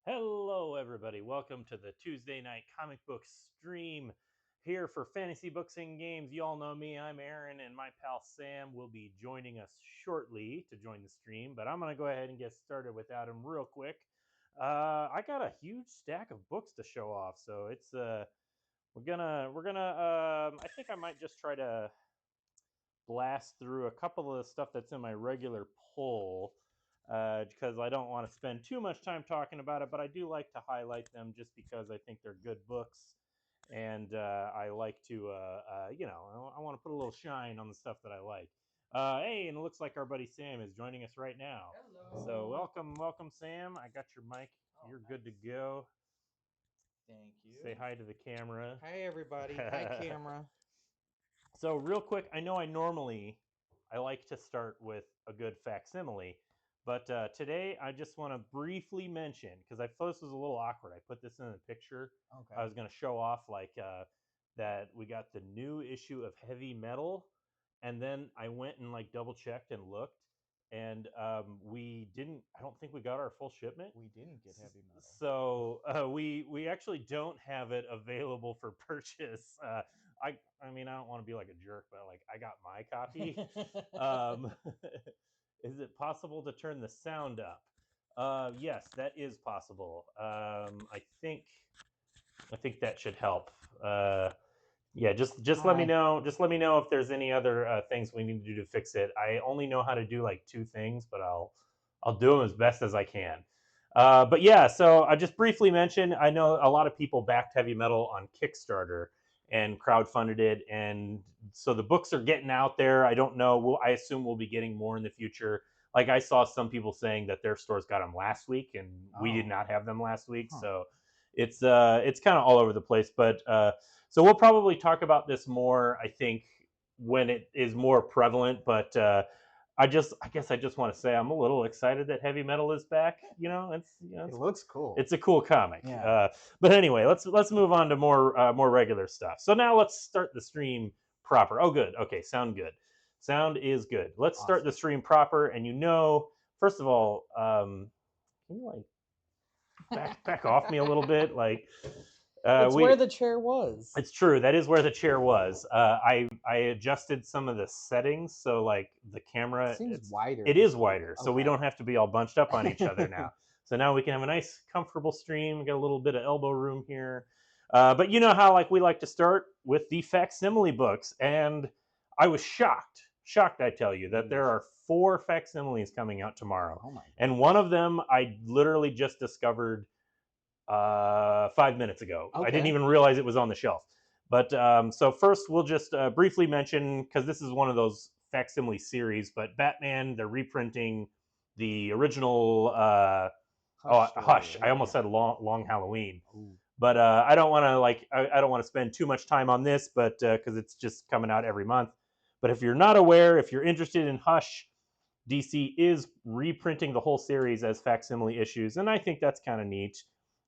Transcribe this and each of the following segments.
Hello, everybody. Welcome to the Tuesday night comic book stream here for Fantasy Books and Games. You all know me. I'm Aaron, and my pal Sam will be joining us shortly to join the stream. But I'm going to go ahead and get started without him real quick. I got a huge stack of books to show off, so it's we're gonna. I think I might just try to blast through a couple of the stuff that's in my regular poll because I don't want to spend too much time talking about it, but I do like to highlight them just because I think they're good books. And I like to, I want to put a little shine on the stuff that I like. Hey, and it looks like our buddy Sam is joining us right now. Hello. So welcome, Sam. I got your mic. Oh, You're good to nice. go. Thank Say you. hi to the camera. Hi, everybody. Hi, camera. So real quick, I know I like to start with a good facsimile, but today I just want to briefly mention because I thought this was a little awkward. I put this in a picture. I Okay. was going to show off that we got the new issue of Heavy Metal, and then I went and like double checked and looked, and we didn't. I don't think we got our full shipment. We didn't get heavy metal. So we actually don't have it available for purchase. I mean I don't want to be like a jerk, but like I got my copy. Um, is it possible to turn the sound up? Yes, that is possible. I think that should help. Yeah, just let me Hi. know. Just let me know if there's any other things we need to do to fix it. I only know how to do like two things, but I'll do them as best as I can. But yeah, so I just briefly mentioned. I know a lot of people backed Heavy Metal on Kickstarter and crowdfunded it, and so the books are getting out there. I don't know. I assume we'll be getting more in the future. Like I saw some people saying that their stores got them last week, and we did Oh. not have them last week. Huh. So it's kind of all over the place. But so we'll probably talk about this more. I think when it is more prevalent, but I guess I just want to say I'm a little excited that Heavy Metal is back. It looks cool. It's a cool comic. Yeah. But anyway, let's move on to more regular stuff. So now let's start the stream proper. Oh, good. Okay, sound good. Sound is good. Let's start Awesome. the stream proper. And first of all, can you like back off me a little bit? Like It's we where the chair was. it's true. That is where the chair was. I adjusted some of the settings so like the camera Seems it's wider it for is some reason. wider, so we Okay. don't have to be all bunched up on each other now. So now we can have a nice, comfortable stream. We got a little bit of elbow room here. But you know how like we like to start with the facsimile books, and I was shocked. I tell you that there Oof. are four facsimiles coming out tomorrow, Oh my and one goodness. of them I literally just discovered 5 minutes ago. I didn't Okay. even realize it was on the shelf. But so first, we'll just briefly mention because this is one of those facsimile series. But Batman, they're reprinting the original. Hush story, Hush! I right? almost Yeah. said Long Halloween. Ooh. But I don't want to I don't want to spend too much time on this, but because it's just coming out every month. But if you're not aware, if you're interested in Hush, DC is reprinting the whole series as facsimile issues, and I think that's kind of neat.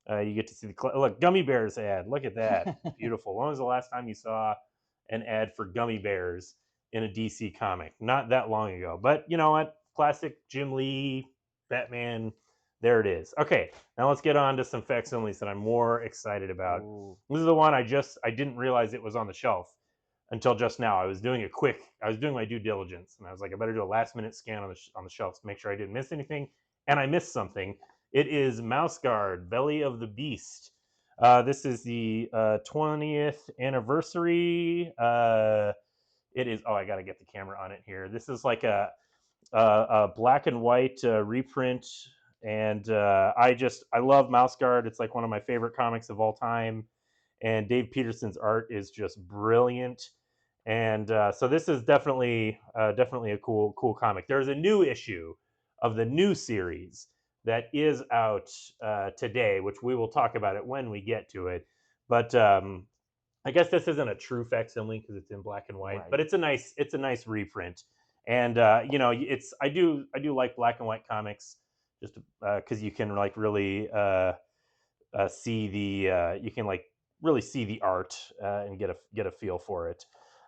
You get to see look gummy bears ad. Look at that, beautiful. When was the last time you saw an ad for gummy bears in a DC comic? Not that long ago, but you know what? Classic Jim Lee, Batman. There it is. Okay, now let's get on to some facsimiles that I'm more excited about. Ooh. This is the one I didn't realize it was on the shelf until just now. I was doing my due diligence, and I was like, I better do a last minute scan on the shelves to make sure I didn't miss anything, and I missed something. It is Mouse Guard, Belly of the Beast. This is the 20th anniversary. It is. Oh, I got to get the camera on it here. This is like a black and white reprint, and I love Mouse Guard. It's like one of my favorite comics of all time, and Dave Peterson's art is just brilliant. And so this is definitely a cool comic. There's a new issue of the new series that is out today, which we will talk about it when we get to it. But I guess this isn't a true facsimile because it's in black and white, but Right. it's a nice reprint. And it's I do like black and white comics just because you can like really see you can like really see the art and get a feel for it.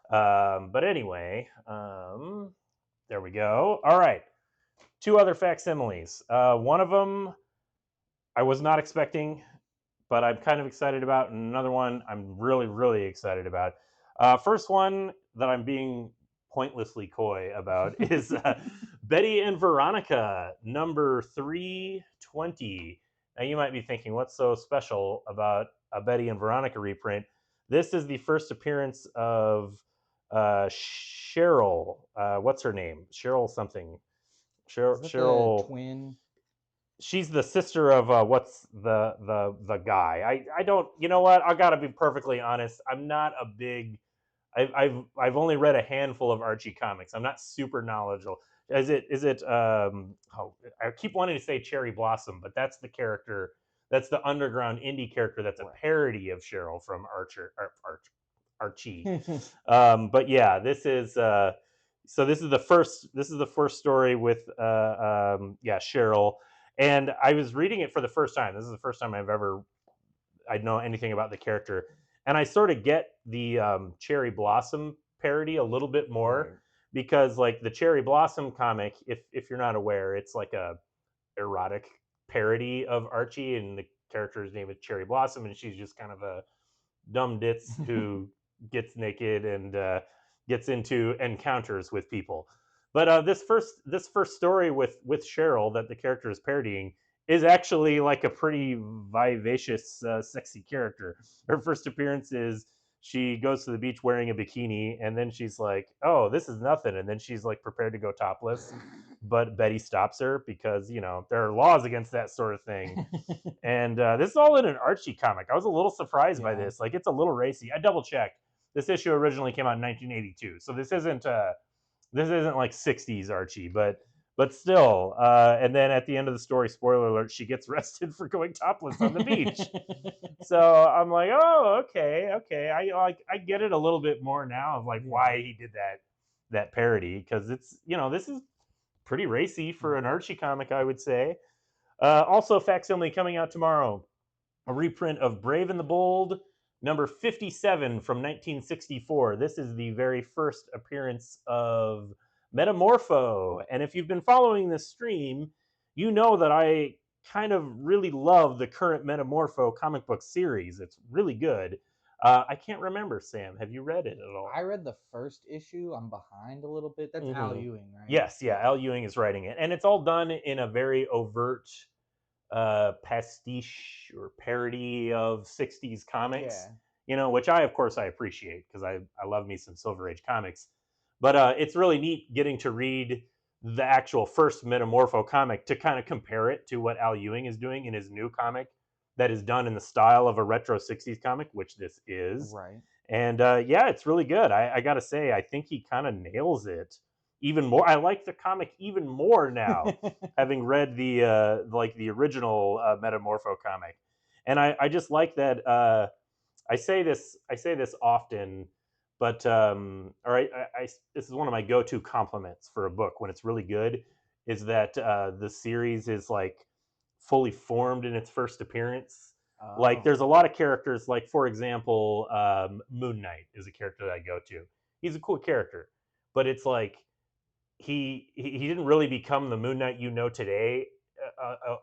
But anyway, there we go. All right, two other facsimiles. One of them I was not expecting, but I'm kind of excited about. And another one I'm really, really excited about. First one that I'm being pointlessly coy about is Betty and Veronica, number 320. Now, you might be thinking, what's so special about a Betty and Veronica reprint? This is the first appearance of Cheryl. What's her name? Cheryl something. Cheryl twin. She's the sister of what's the guy. I don't, you know what, I gotta be perfectly honest, I'm not a big, I've only read a handful of Archie comics. I'm not super knowledgeable. Is it oh, I keep wanting to say Cherry Blossom, but that's the character, that's the underground indie character that's a parody of Cheryl from Archie. But yeah, this is so this is the first story with yeah, Cheryl. And I was reading it for the first time. This is the first time I know anything about the character, and I sort of get the Cherry Blossom parody a little bit more, because like the Cherry Blossom comic, if you're not aware, it's like a erotic parody of Archie, and the character's name is Cherry Blossom, and she's just kind of a dumb ditz who gets naked and gets into encounters with people. But this first story with Cheryl that the character is parodying is actually like a pretty vivacious, sexy character. Her first appearance is she goes to the beach wearing a bikini, and then she's like, "Oh, this is nothing," and then she's like prepared to go topless, but Betty stops her because there are laws against that sort of thing. And this is all in an Archie comic. I was a little surprised by this. Like, it's a little racy. I double checked. This issue originally came out in 1982, so this isn't like 60s Archie, but still. And then at the end of the story, spoiler alert, she gets arrested for going topless on the beach. So I'm like, oh, okay. I get it a little bit more now of like why he did that parody, because it's this is pretty racy for an Archie comic, I would say. Also, facsimile coming out tomorrow, a reprint of Brave and the Bold, number 57 from 1964. This is the very first appearance of Metamorpho. And if you've been following this stream, you know that I kind of really love the current Metamorpho comic book series. It's really good. I can't remember, Sam. Have you read it at all? I read the first issue. I'm behind a little bit. That's Al Ewing, right? Yes, yeah. Al Ewing is writing it. And it's all done in a very overt pastiche or parody of 60s comics. Which of course I appreciate, because I love me some Silver Age comics. But it's really neat getting to read the actual first Metamorpho comic to kind of compare it to what Al Ewing is doing in his new comic that is done in the style of a retro 60s comic, which this is. Right. And yeah, it's really good. I gotta say, I think he kind of nails it even more. I like the comic even more now, having read the like the original Metamorpho comic. And I just like that. I say this often, but all right, this is one of my go-to compliments for a book when it's really good, is that the series is like fully formed in its first appearance. Like, there's a lot of characters, like, for example, Moon Knight is a character that I go to. He's a cool character, but it's like he didn't really become the Moon Knight you know today,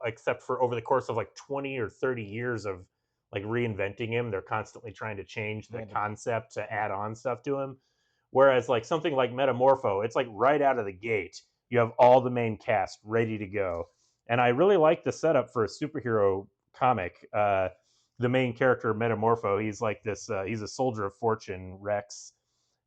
except for over the course of like 20 or 30 years of like reinventing him. They're constantly trying to change the concept to add on stuff to him. Whereas like something like Metamorpho, it's like right out of the gate, you have all the main cast ready to go. And I really like the setup for a superhero comic. The main character, Metamorpho, he's like this, he's a soldier of fortune, Rex,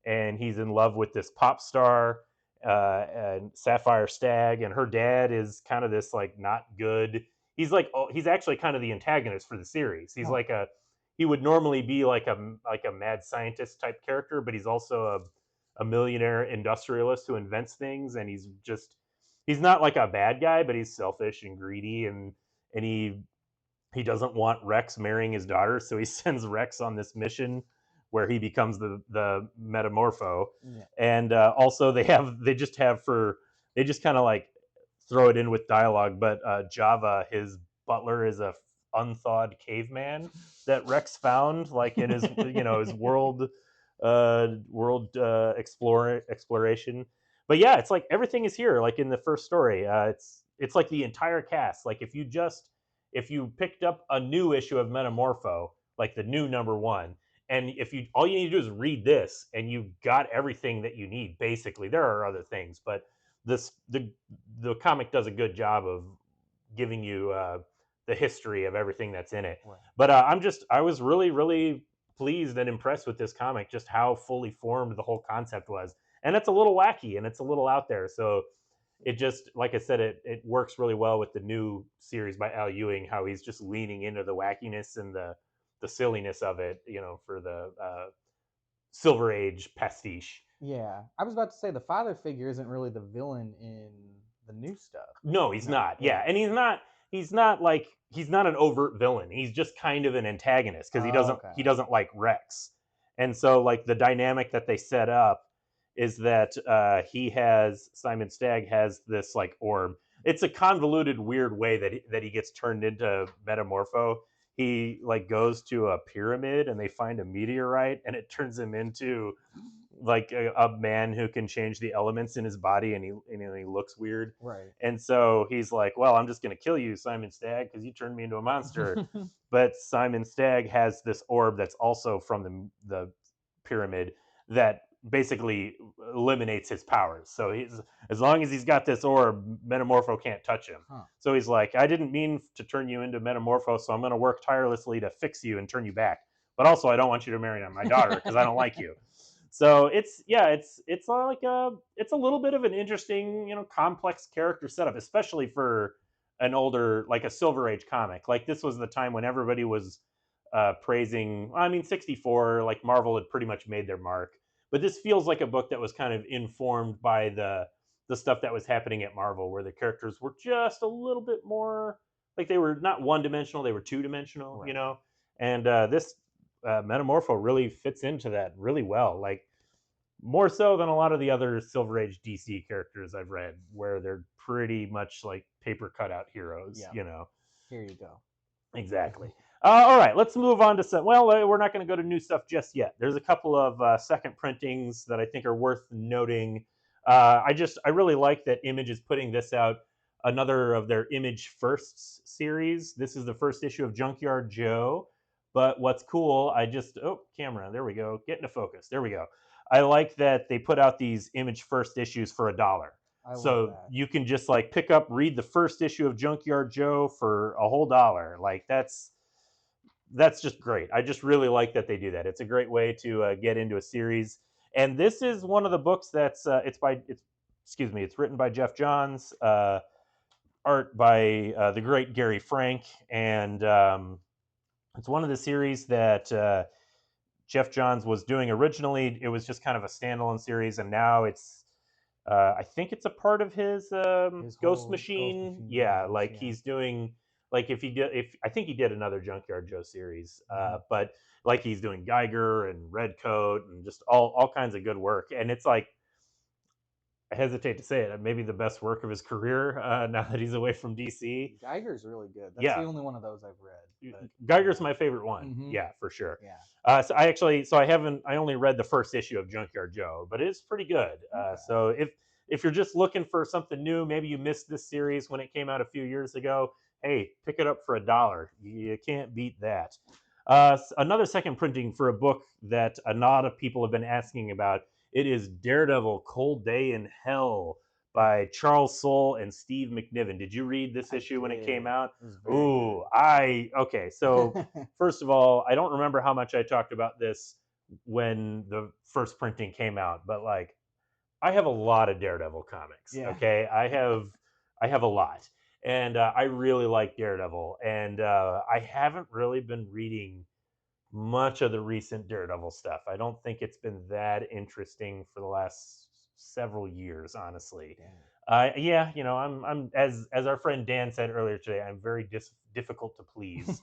and he's in love with this pop star, and Sapphire Stag, and her dad is kind of this like not good. He's like, oh, he's actually kind of the antagonist for the series. He's like he would normally be like a mad scientist type character, but he's also a millionaire industrialist who invents things, and he's not like a bad guy, but he's selfish and greedy, and he doesn't want Rex marrying his daughter, so he sends Rex on this mission where he becomes the Metamorpho. And also they just kind of like throw it in with dialogue, but Java, his butler, is a unthawed caveman that Rex found like in his his world exploration. But yeah, it's like everything is here like in the first story. It's like the entire cast. Like, if you just if you picked up a new issue of Metamorpho, like the new #1, and if you all you need to do is read this, and you got everything that you need. Basically, there are other things, but this the comic does a good job of giving you the history of everything that's in it. Right. But I was really pleased and impressed with this comic, just how fully formed the whole concept was, and it's a little wacky and it's a little out there. So it just, like I said, it works really well with the new series by Al Ewing, how he's just leaning into the wackiness and the silliness of it, for the Silver Age pastiche. Yeah, I was about to say the father figure isn't really the villain in the new stuff. No, he's No, not. Yeah, yeah. and he's not an overt villain. He's just kind of an antagonist because he Oh, doesn't okay. he doesn't like Rex. And so like the dynamic that they set up is that Simon Stagg has this like orb. It's a convoluted, weird way that he gets turned into Metamorpho. He like goes to a pyramid and they find a meteorite and it turns him into like a man who can change the elements in his body, and he looks weird. Right. And so he's like, well, I'm just going to kill you, Simon Stagg, because you turned me into a monster. But Simon Stagg has this orb that's also from the pyramid that basically eliminates his powers. So he's as long as he's got this orb, Metamorpho can't touch him. Huh. So he's like, I didn't mean to turn you into Metamorpho, so I'm going to work tirelessly to fix you and turn you back. But also, I don't want you to marry my daughter because I don't like you. So it's like it's a little bit of an interesting, complex character setup, especially for an older, like a Silver Age comic. Like this was the time when everybody was praising. I mean, 64, like Marvel had pretty much made their mark, but this feels like a book that was kind of informed by the stuff that was happening at Marvel, where the characters were just a little bit more like they were not one dimensional, they were two dimensional, Right. And this Metamorpho really fits into that really well. Like more so than a lot of the other Silver Age DC characters I've read, where they're pretty much like paper cutout heroes. Yeah. Here you go. Exactly. All right, let's move on to some. Well, we're not going to go to new stuff just yet. There's a couple of second printings that I think are worth noting. I really like that Image is putting this out, another of their Image Firsts series. This is the first issue of Junkyard Joe. But what's cool, camera, there we go, get into focus. There we go. I like that they put out these Image First issues for $1. I love So that. you can just like pick up, read the first issue of Junkyard Joe for a whole $1. Like that's just great. I just really like that they do that. It's a great way to get into a series. And this is one of the books that's it's written by Jeff Johns, art by the great Gary Frank, and it's one of the series that Jeff Johns was doing originally. It was just kind of a standalone series, and now it's I think it's a part of his Ghost Machine. Yeah, like he's doing like if I think he did another Junkyard Joe series, but like he's doing Geiger and Redcoat and just all kinds of good work. And it's like I hesitate to say it, maybe the best work of his career now that he's away from DC. Geiger's really good. That's Yeah. the only one of those I've read. But, Geiger's my favorite one. Mhm. Yeah, for sure. Yeah. I only read the first issue of Junkyard Joe, but it's pretty good. Okay. So if you're just looking for something new, maybe you missed this series when it came out a few years ago. Hey, pick it up for $1. You can't beat that. Another second printing for a book that a lot of people have been asking about. It is Daredevil: Cold Day in Hell by Charles Soule and Steve McNiven. Did you read this issue when it came out? Ooh, okay. So first of all, I don't remember how much I talked about this when the first printing came out, but like I have a lot of Daredevil comics. Yeah. Okay, I have a lot, and I really like Daredevil, and I haven't really been reading much of the recent Daredevil stuff. I don't think it's been that interesting for the last several years, honestly. Yeah, I'm as our friend Dan said earlier today, I'm very difficult to please.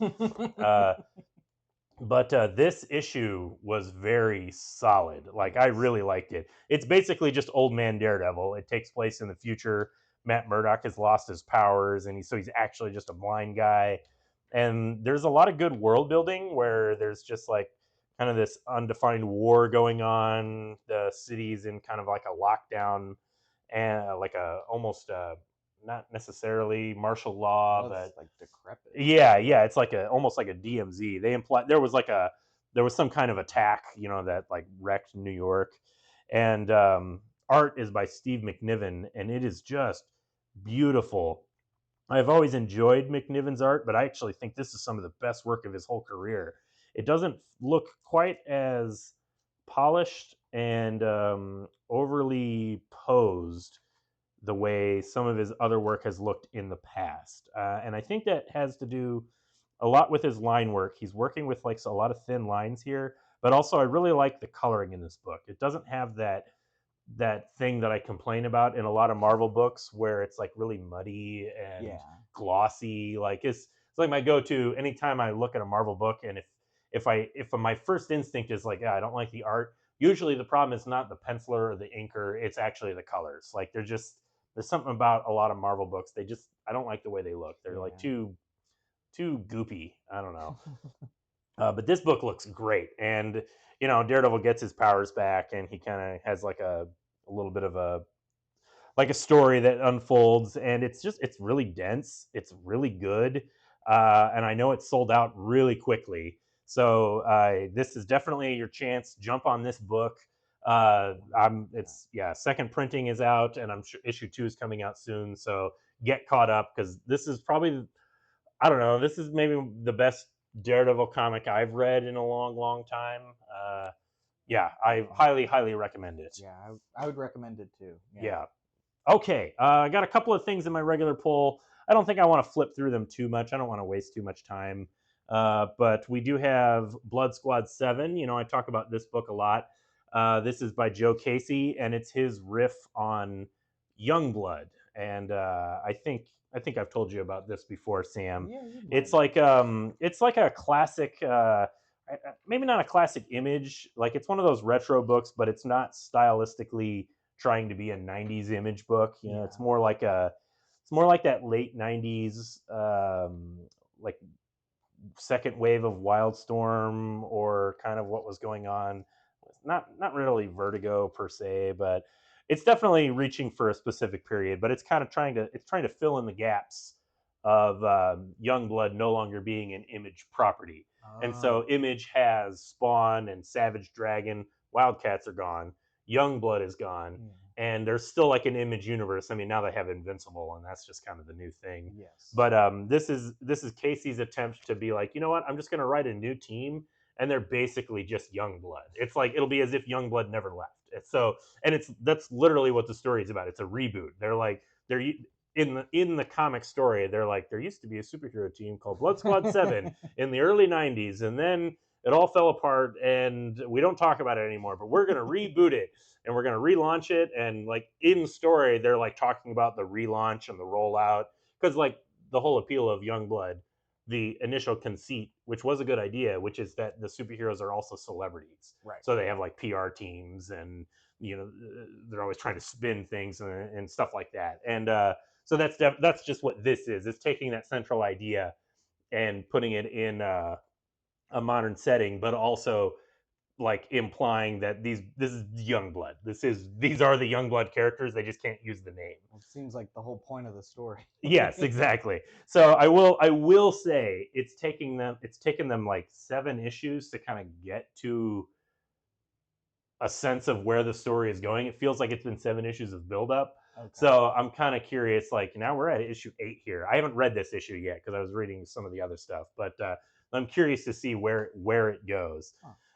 But this issue was very solid. Like I really liked it. It's basically just Old Man Daredevil. It takes place in the future. Matt Murdock has lost his powers, and he's actually just a blind guy. And there's a lot of good world building where there's just like kind of this undefined war going on. The city's in kind of like a lockdown, and like a almost not necessarily martial law, Well, but it's like decrepit. yeah, it's like a almost like a DMZ. They imply there was some kind of attack, that like wrecked New York, and art is by Steve McNiven, and it is just beautiful. I've always enjoyed McNiven's art, but I actually think this is some of the best work of his whole career. It doesn't look quite as polished and overly posed the way some of his other work has looked in the past. And I think that has to do a lot with his line work. He's working with like a lot of thin lines here, but also I really like the coloring in this book. It doesn't have that thing that I complain about in a lot of Marvel books where it's like really muddy and Yeah. glossy. Like it's like my go-to anytime I look at a Marvel book, and if my first instinct is like, yeah, I don't like the art. Usually the problem is not the penciler or the inker, it's actually the colors. Like there's something about a lot of Marvel books. I don't like the way they look. They're like Yeah. too goopy. I don't know. But this book looks great, and Daredevil gets his powers back, and he kind of has like a little bit of a story that unfolds, and it's really dense. It's really good, and I know it's sold out really quickly. So this is definitely your chance. Jump on this book. Second printing is out, and I'm sure issue 2 is coming out soon. So get caught up, because this is probably, I don't know, this is maybe the best Daredevil comic I've read in a long, long time. Yeah, I highly recommend it. Yeah, I would recommend it too. Yeah. Okay, I got a couple of things in my regular poll. I don't think I want to flip through them too much. I don't want to waste too much time. But we do have Blood Squad 7. I talk about this book a lot. This is by Joe Casey, and it's his riff on Youngblood. And I think I've told you about this before, Sam. Yeah, you It's might. like a classic, maybe not a classic Image. Like it's one of those retro books, but it's not stylistically trying to be a 90s Image book. Yeah. It's more like that late 90s, like second wave of Wildstorm, or kind of what was going on. Not really Vertigo per se, but it's definitely reaching for a specific period. But it's kind of trying to fill in the gaps of Youngblood no longer being an Image property. And Oh. so Image has Spawn and Savage Dragon. Wildcats are gone. Youngblood is gone. Yeah. And there's still like an Image universe. I mean, now they have Invincible, and that's just kind of the new thing. Yes. But this is Casey's attempt to be like, you know what? I'm just going to write a new team, and they're basically just Youngblood. It's like it'll be as if Youngblood never left. That's literally what the story is about. It's a reboot. They're in the comic story. They're like, there used to be a superhero team called Blood Squad 7 in the early 90s, and then it all fell apart, and we don't talk about it anymore. But we're going to reboot it, and we're going to relaunch it. And like in story, they're like talking about the relaunch and the rollout, because like the whole appeal of Youngblood, the initial conceit, which was a good idea, which is that the superheroes are also celebrities. Right. So they have like PR teams, and they're always trying to spin things and stuff like that. And so that's just what this is. It's taking that central idea and putting it in a modern setting, but also like implying that this is Youngblood. These are the Youngblood characters. They just can't use the name. It seems like the whole point of the story. Yes, exactly. So I will say it's taken them like 7 issues to kind of get to a sense of where the story is going. It feels like it's been 7 issues of build up. Okay. So I'm kind of curious. Like now we're at issue 8 here. I haven't read this issue yet because I was reading some of the other stuff, but I'm curious to see where it goes.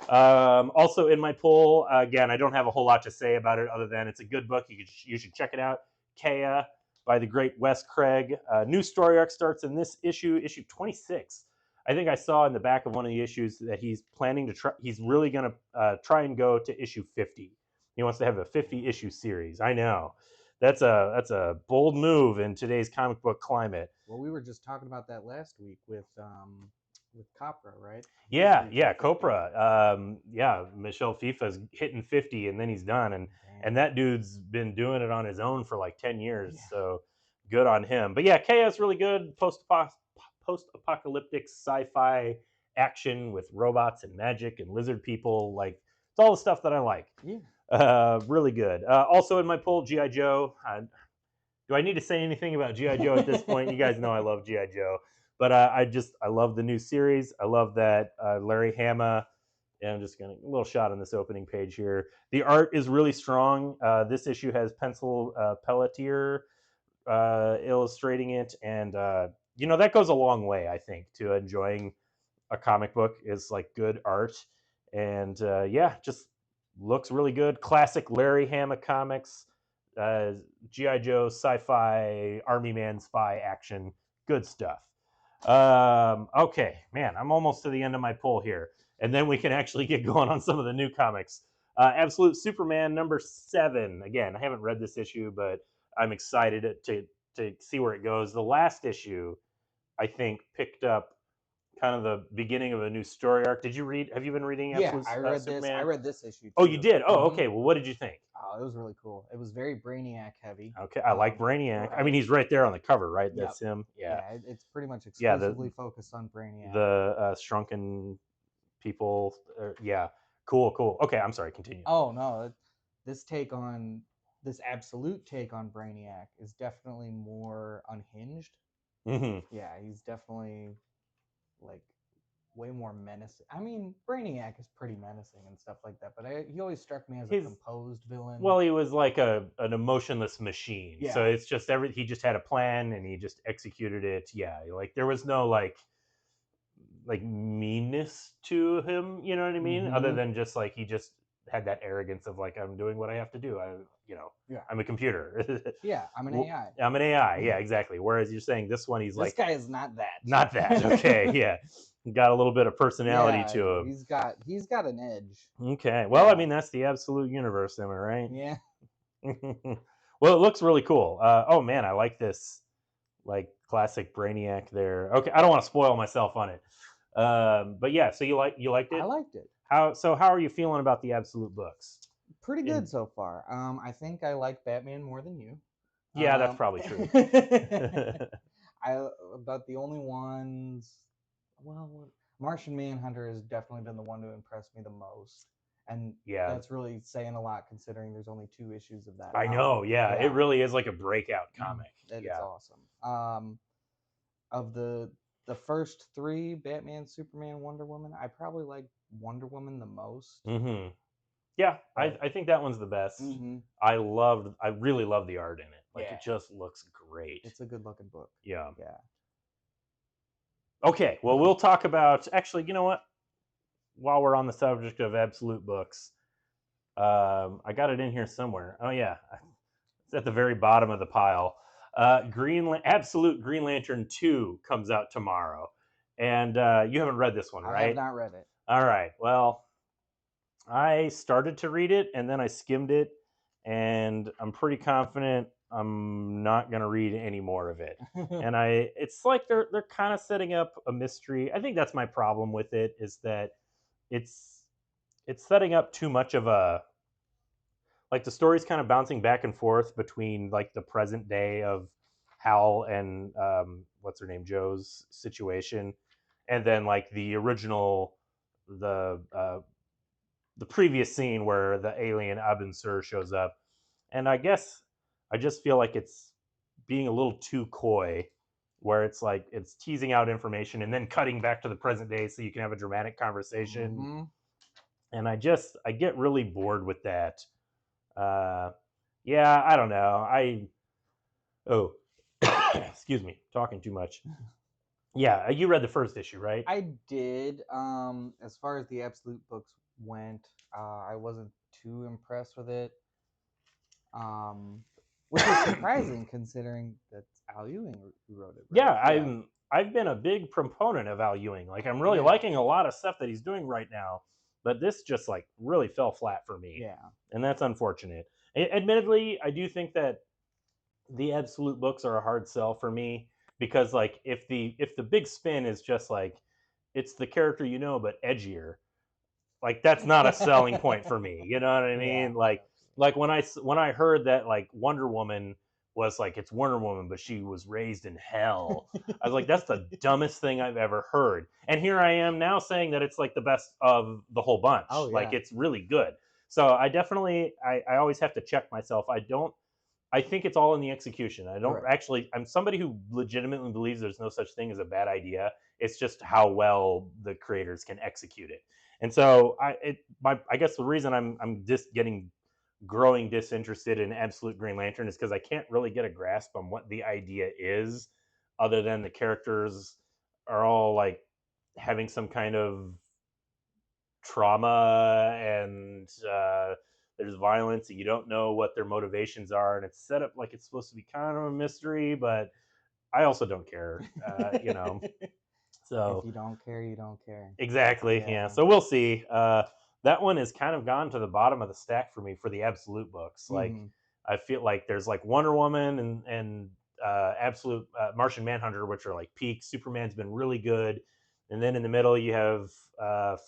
Also in my poll, again, I don't have a whole lot to say about it other than it's a good book. You should check it out. Kea by the great Wes Craig. New story arc starts in this issue 26. I think I saw in the back of one of the issues that he's planning to try. He's really going to try and go to issue 50. He wants to have a 50 issue series. I know. That's a bold move in today's comic book climate. Well, we were just talking about that last week with Copra, right? Yeah, Copra. Michelle FIFA's hitting 50, and then he's done, and that dude's been doing it on his own for like 10 years. Yeah. So good on him. But yeah, Chaos really good post-apocalyptic sci-fi action with robots and magic and lizard people. Like it's all the stuff that I like. Yeah. Really good. Also in my poll, G.I. Joe. Do I need to say anything about GI Joe at this point? You guys know I love GI Joe, but I love the new series. I love that Larry Hama. And I'm just gonna a little shot on this opening page here. The art is really strong. This issue has Pencil Pelletier illustrating it, and that goes a long way. I think to enjoying a comic book is like good art, and just looks really good. Classic Larry Hama comics, uh, GI Joe, sci-fi, Army Man spy action, good stuff. Okay, man, I'm almost to the end of my pull here, and then we can actually get going on some of the new comics. Absolute Superman #7. Again, I haven't read this issue, but I'm excited to see where it goes. The last issue, I think, picked up kind of the beginning of a new story arc. Did you read? Have you been reading Yeah, Absolute I read this. I Superman? read this issue Oh, you too. did. Oh, Hmm. okay. Well, what did you think? Oh, it was really cool. It was very Brainiac heavy. Okay, I like Brainiac. I mean, Right. he's right there on the cover, right? Yep. That's him. Yeah, Yeah, it's pretty much yeah. exclusively focused on Brainiac. The shrunken people. Yeah, cool, cool. Okay, I'm sorry. Continue. Oh no, this take on this absolute take on Brainiac is definitely more unhinged. Hmm. Yeah, he's definitely like way more menacing. I mean, Brainiac is pretty menacing and stuff like that, but he always struck me as a He's composed villain. Well, he was like an emotionless machine. Yeah. So it's just he just had a plan and he just executed it. Yeah, like there was no like meanness to him, you know what I mean? Other Hmm. than just like he just had that arrogance of like I'm doing what I have to do. Yeah. I'm a computer. Yeah, I'm an AI. I'm an AI. Yeah, exactly. Whereas you're saying this one, he's This like guy is not that. not that. Okay, yeah, got a little bit of personality Yeah, to him. he's got an edge. Okay, well, I Yeah. mean that's the absolute universe, am I right? Yeah. Well, it looks really cool. Oh man, I like this like classic Brainiac there. Okay, I don't want to spoil myself on it. But yeah, so you liked I it? liked it. How are you feeling about the Absolute books? Pretty In- good so far. I think I like Batman more than you. Yeah, that's probably true. About the only ones. Well, Martian Manhunter has definitely been the one to impress me the most, and Yeah, that's really saying a lot considering there's only 2 issues of that I out. know. Yeah, it Yeah, really is like a breakout comic. that is Yeah. awesome. Of the first 3, Batman, Superman, Wonder Woman, I probably like Wonder Woman the most. Mm-hmm. Yeah, But I think that one's the best. mhm, I really love the art in it. Like Yeah. it just looks great. it's a good looking book. Yeah. Yeah. Okay, well, we'll talk about actually. You know what? While we're on the subject of Absolute books, I got it in here somewhere. Oh yeah, it's at the very bottom of the pile. Absolute Green Lantern 2 comes out tomorrow, and you haven't read this one, I right? have not read it. All right. Well, I started to read it and then I skimmed it, and I'm pretty confident I'm not gonna read any more of it. And it's like they're kind of setting up a mystery. I think that's my problem with it is that it's it's setting up too much of a like the story's kind of bouncing back and forth between like the present day of Hal and what's her name, Joe's situation, and then like the original the previous scene where the alien Abin Sur shows up. And I guess I just feel like it's being a little too coy, where it's like it's teasing out information and then cutting back to the present day so you can have a dramatic conversation. Mhm. And I get really bored with that. Yeah, I don't know. Oh, excuse me, talking too much. Yeah, you read the first issue, right? I did. As far as the Absolute books went, I wasn't too impressed with it. Which is surprising considering that's Al Ewing who wrote it. Right? Yeah, I've been a big proponent of Al Ewing. Like I'm really Yeah. liking a lot of stuff that he's doing right now, but this just like really fell flat for me. Yeah. And that's unfortunate. Admittedly, I do think that the Absolute books are a hard sell for me because like if the big spin is just like it's the character you know but edgier, like that's not a selling point for me. You know what I mean? Yeah. Like when I heard that like Wonder Woman was like it's Wonder Woman, but she was raised in hell. I was like, that's the dumbest thing I've ever heard. And here I am now saying that it's like the best of the whole bunch. Oh, Like yeah. it's really good. So I definitely I always have to check myself. I don't I think it's all in the execution. I don't Right. actually. I'm somebody who legitimately believes there's no such thing as a bad idea. It's just how well the creators can execute it. And so I guess the reason I'm just getting growing disinterested in Absolute Green Lantern is because I can't really get a grasp on what the idea is, other than the characters are all like having some kind of trauma and there's violence and you don't know what their motivations are, and it's set up like it's supposed to be kind of a mystery, but I also don't care. If So you don't care, you don't care. exactly, yeah. Yeah. So we'll see. That one has kind of gone to the bottom of the stack for me for the Absolute books. Like Hmm. I feel like there's like Wonder Woman and Absolute Martian Manhunter, which are like peak. Superman's been really good, and then in the middle you have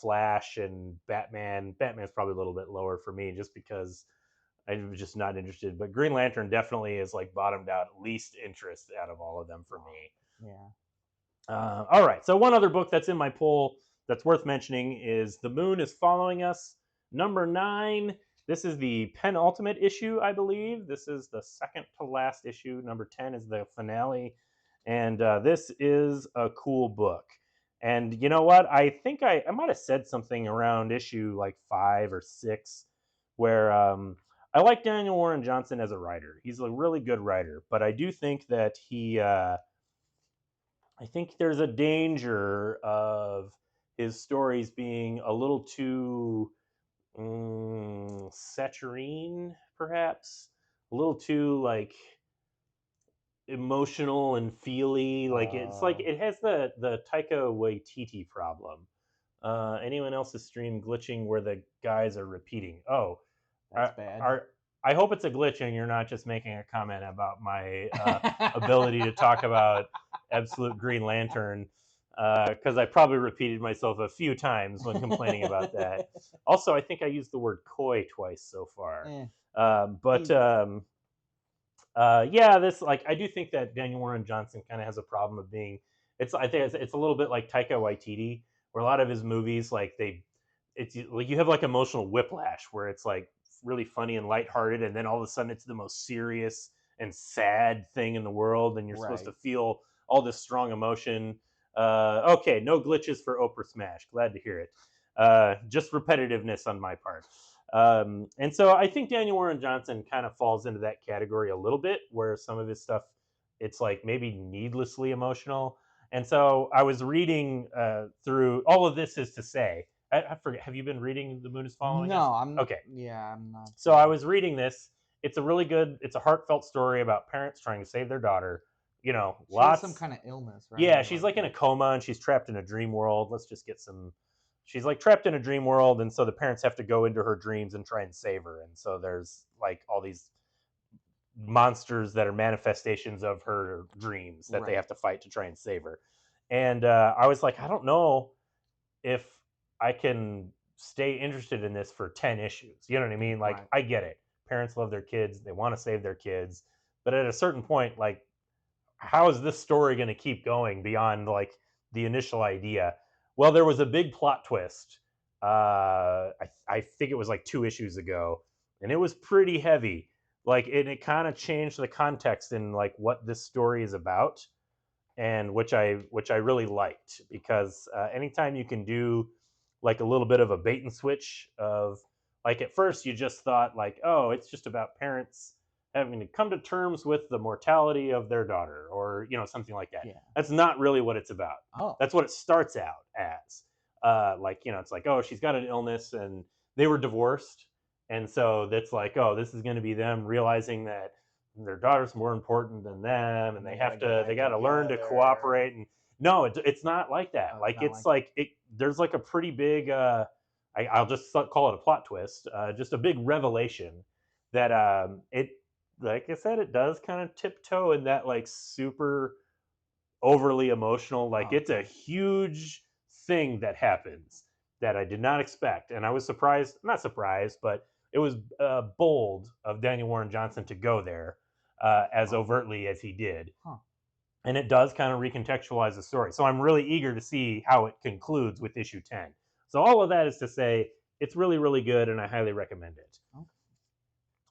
Flash and Batman. Batman's probably a little bit lower for me just because I'm just not interested. But Green Lantern definitely is like bottomed out, least interest out of all of them for me. Yeah. All right. So one other book that's in my poll that's worth mentioning is The Moon is Following Us, number 9. This is the penultimate issue, I believe. This is the second to last issue. Number 10 is the finale. And this is a cool book. And you know what? I think I might have said something around issue like 5 or 6 where I like Daniel Warren Johnson as a writer. He's a really good writer, but I do think that I think there's a danger of his stories being a little too saturine, perhaps a little too like emotional and feely. Like it's like Uh, it has the Taika Waititi problem. Anyone else's stream glitching where the guys are repeating? Oh, that's are, bad. are I hope it's a glitch and you're not just making a comment about my ability to talk about Absolute Green Lantern, because I probably repeated myself a few times when complaining about that. Also, I think I used the word coy twice so far. Eh, But he- yeah, this like I do think that Daniel Warren Johnson kind of has a problem of being. I think it's a little bit like Taika Waititi, where a lot of his movies like it's like you have like emotional whiplash where it's like really funny and lighthearted, and then all of a sudden it's the most serious and sad thing in the world, and you're supposed to right. feel all this strong emotion. Okay, no glitches for Oprah Smash. Glad to hear it. Just repetitiveness on my part. And so I think Daniel Warren Johnson kind of falls into that category a little bit, where some of his stuff, it's like maybe needlessly emotional. And so I was reading through all of this is to say, I forget, have you been reading The Moon is Following Us? No, I'm. Okay. Yeah, I'm not. So I was reading this. It's a really good, it's a heartfelt story about parents trying to save their daughter. You know, She has some lots. kind of illness, right? Yeah, Or she's like. like in a coma and she's trapped in a dream world. Let's just get some. She's like trapped in a dream world, and so the parents have to go into her dreams and try and save her. And so there's like all these monsters that are manifestations of her dreams that they Right. have to fight to try and save her. And I was like, I don't know if I can stay interested in this for 10 issues. You know what I mean? Like, Right. I get it. Parents love their kids, they want to save their kids. But at a certain point, like, how is this story going to keep going beyond like the initial idea? Well, there was a big plot twist. I think it was like 2 issues ago, and it was pretty heavy. Like it kind of changed the context in like what this story is about, and which I really liked because anytime you can do like a little bit of a bait and switch of like at first you just thought like oh it's just about parents having to come to terms with the mortality of their daughter or something like that. Yeah. That's not really what it's about. Oh. That's what it starts out as. Like it's like oh she's got an illness and they were divorced, and so that's like oh this is going to be them realizing that their daughter's more important than them and And they they gotta have get to they back got to learn to together. cooperate. And no it's not like that. Oh, it's Like not it's like. like it there's like a pretty big I'll just call it a plot twist, just a big revelation that it like I said it does kind of tiptoe in that like super overly emotional, like Oh, it's a okay. huge thing that happens that I did not expect, and I was surprised, not surprised, but it was bold of Daniel Warren Johnson to go there as Oh. overtly as he did, Huh. and it does kind of recontextualize the story. So I'm really eager to see how it concludes with issue 10. So all of that is to say, it's really, really good, and I highly recommend it. Okay.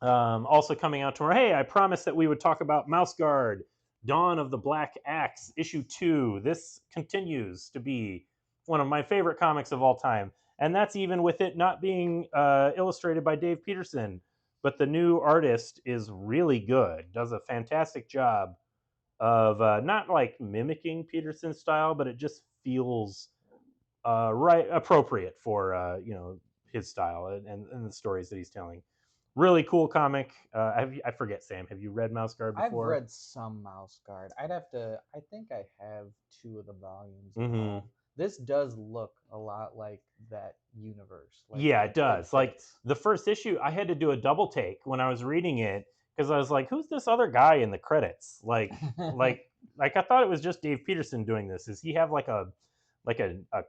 Also coming out tomorrow. Hey, I promised that we would talk about Mouse Guard, Dawn of the Black Axe, issue 2. This continues to be one of my favorite comics of all time, and that's even with it not being illustrated by Dave Peterson. But the new artist is really good. Does a fantastic job of not like mimicking Peterson's style, but it just feels right appropriate for his style and the stories that he's telling. Really cool comic. I forget, Sam. Have you read Mouse Guard I've before? read some Mouse Guard. I'd have to. I think I have 2 of the volumes at Mm-hmm. home. This does look a lot like that universe. Like Yeah, it does. Like fits. the first issue, I had to do a double take when I was reading it because I was like, "Who's this other guy in the credits?" Like I thought it was just Dave Peterson doing this. Does he have like a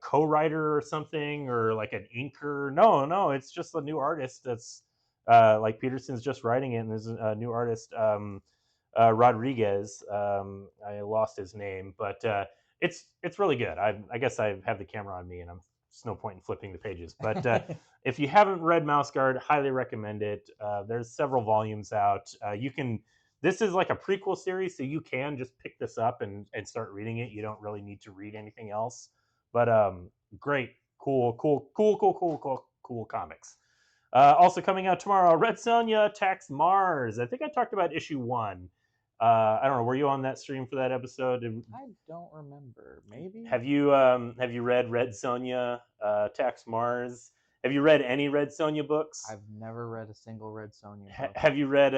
co-writer or something, or like an inker? No, no, it's just a new artist that's like Peterson's just writing it, and there's a new artist, Rodriguez. I lost his name, but it's really good. I guess I have the camera on me, and there's no point in flipping the pages. But if you haven't read Mouse Guard, highly recommend it. There's several volumes out. You can. This is like a prequel series, so you can just pick this up and start reading it. You don't really need to read anything else. But great, cool comics. Also coming out tomorrow, Red Sonja attacks Mars. I think I talked about issue 1. I don't know. Were you on that stream for that episode? I don't remember. Maybe. Have you read Red Sonja attacks Mars? Have you read any Red Sonja books? I've never read a single Red Sonja book. Have you read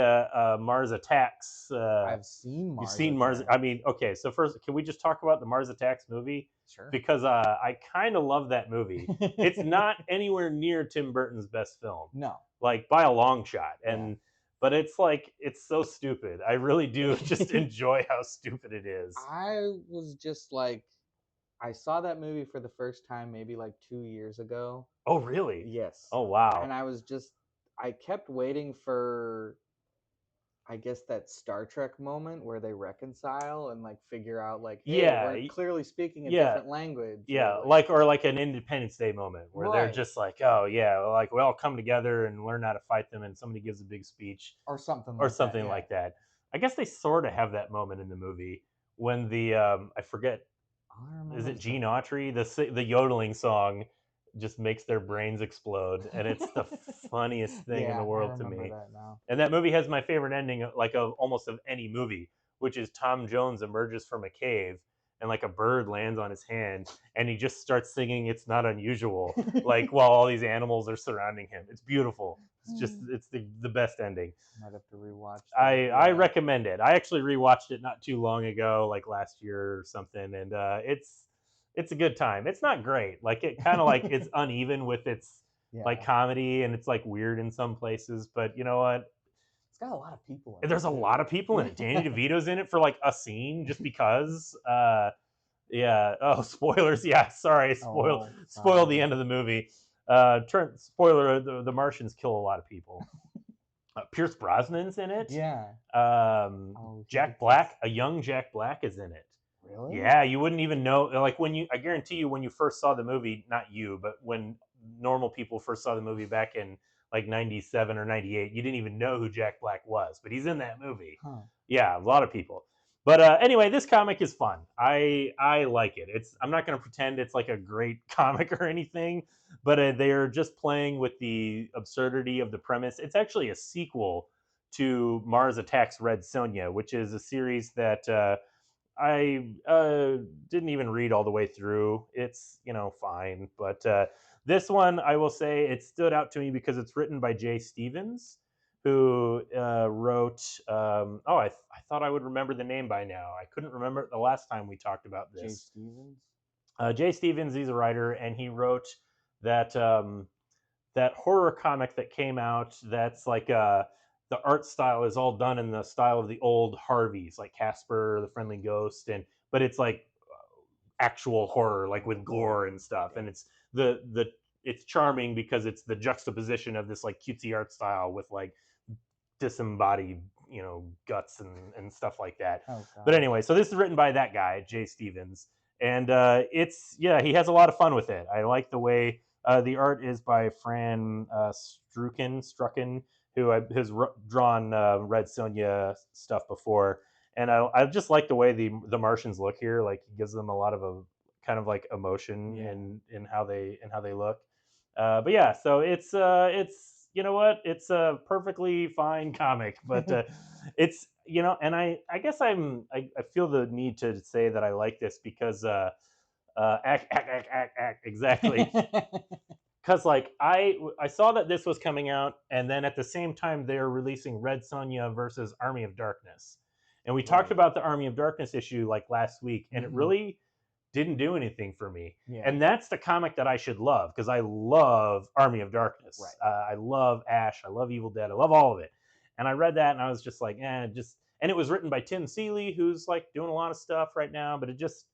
Mars Attacks? I've seen Mars. You've seen Mars. Attacks. I mean, okay. So first, can we just talk about the Mars Attacks movie? Sure. Because I kind of love that movie. It's not anywhere near Tim Burton's best film. No. Like by a long shot. And but it's like it's so stupid. I really do just enjoy how stupid it is. I was just like, I saw that movie for the first time maybe like 2 years ago. Oh really? Yes. Oh wow. And I kept waiting for, I guess, that Star Trek moment where they reconcile and like figure out like, hey, we're clearly speaking a different language. Yeah, or like an Independence Day moment where they're just like, oh yeah, like we all come together and learn how to fight them, and somebody gives a big speech or something like that. I guess they sort of have that moment in the movie when the I forget, is it Gene Autry, the yodeling song just makes their brains explode, and it's the funniest thing in the world to me. And that movie has my favorite ending, like of almost of any movie, which is Tom Jones emerges from a cave and like a bird lands on his hand, and he just starts singing "It's Not Unusual," like while all these animals are surrounding him. It's beautiful. It's the best ending. Might have to rewatch. I recommend it. I actually rewatched it not too long ago, like last year or something, and it's a good time. It's not great. Like it kind of like it's uneven with its like comedy, and it's like weird in some places. But you know what? It's got a lot of people in it. There's a lot of people in it. Danny DeVito's in it for like a scene just because. Yeah. Oh, spoilers. Yeah. Sorry. Spoil the end of the movie. Spoiler: the Martians kill a lot of people. Pierce Brosnan's in it. Yeah. Jack Black, a young Jack Black, is in it. Really? Yeah, you wouldn't even know. Like I guarantee you, when you first saw the movie, not you, but when normal people first saw the movie back in like '97 or '98, you didn't even know who Jack Black was, but he's in that movie. Huh. Yeah, a lot of people. But anyway, this comic is fun. I like it. I'm not going to pretend it's like a great comic or anything, but they are just playing with the absurdity of the premise. It's actually a sequel to Mars Attacks Red Sonja, which is a series that I didn't even read all the way through. It's fine, but this one I will say it stood out to me because it's written by Jay Stevens, who wrote. I thought I would remember the name by now. I couldn't remember it the last time we talked about this. Jay Stevens. Jay Stevens, he's a writer, and he wrote that that horror comic that came out. That's like the art style is all done in the style of the old Harveys, like Casper the Friendly Ghost, but it's like actual horror, like with gore and stuff, and it's it's charming because it's the juxtaposition of this like cutesy art style with like disembodied guts and stuff like that. But anyway, so this is written by that guy, Jay Stevens, and he has a lot of fun with it. I like the way the art is by Fran Strucken, who has drawn Red Sonja stuff before, and I just like the way the Martians look here. Like, it gives them a lot of a kind of like emotion in how they look. But yeah, so it's you know what, it's a perfectly fine comic, but it's, you know, and I guess I feel the need to say that I like this because exactly. Because like I saw that this was coming out, and then at the same time they're releasing Red Sonja versus Army of Darkness, and we talked about the Army of Darkness issue like last week, and it really didn't do anything for me. And that's the comic that I should love, because I love Army of Darkness. I love Ash. I love Evil Dead. I love all of it. And I read that, and I was just like, just. And it was written by Tim Seeley, who's like doing a lot of stuff right now, but it just,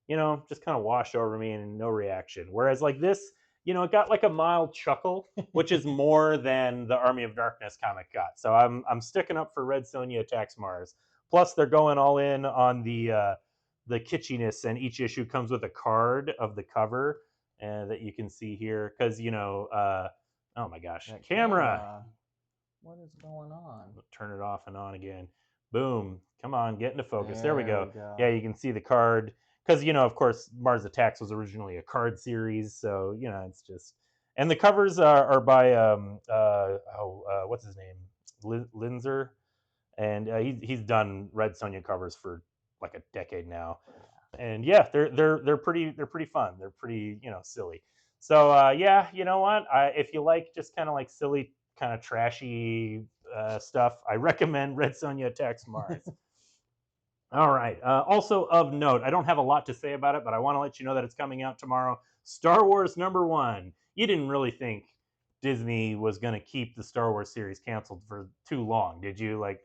you know, just kind of washed over me and no reaction. Whereas like this, you know, it got like a mild chuckle, which is more than the Army of Darkness comic got. So I'm sticking up for Red Sonja Attacks Mars. Plus, they're going all in on the kitschiness, and each issue comes with a card of the cover that you can see here. Because, you know, oh my gosh, camera. What is going on? Turn it off and on again. Boom. Come on, get into focus. There we go. Yeah, you can see the card. Because, you know, of course, Mars Attacks was originally a card series. So, you know, it's just. And the covers are by, what's his name? Linzer. And he's done Red Sonja covers for like a decade now. And yeah, they're pretty fun. They're pretty, you know, silly. So yeah, you know what? If you like just kind of like silly, kind of trashy stuff, I recommend Red Sonja Attacks Mars. All right. Also of note, I don't have a lot to say about it, but I want to let you know that it's coming out tomorrow. Star Wars #1. You didn't really think Disney was going to keep the Star Wars series canceled for too long, did you? Like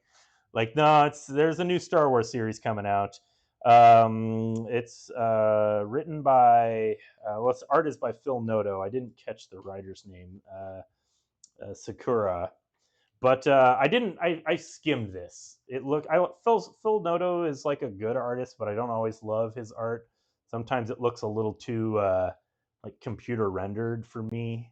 no, there's a new Star Wars series coming out. It's written by its art is by Phil Noto. I didn't catch the writer's name. Sakura. But I skimmed this. Phil Noto is like a good artist, but I don't always love his art. Sometimes it looks a little too like computer rendered for me.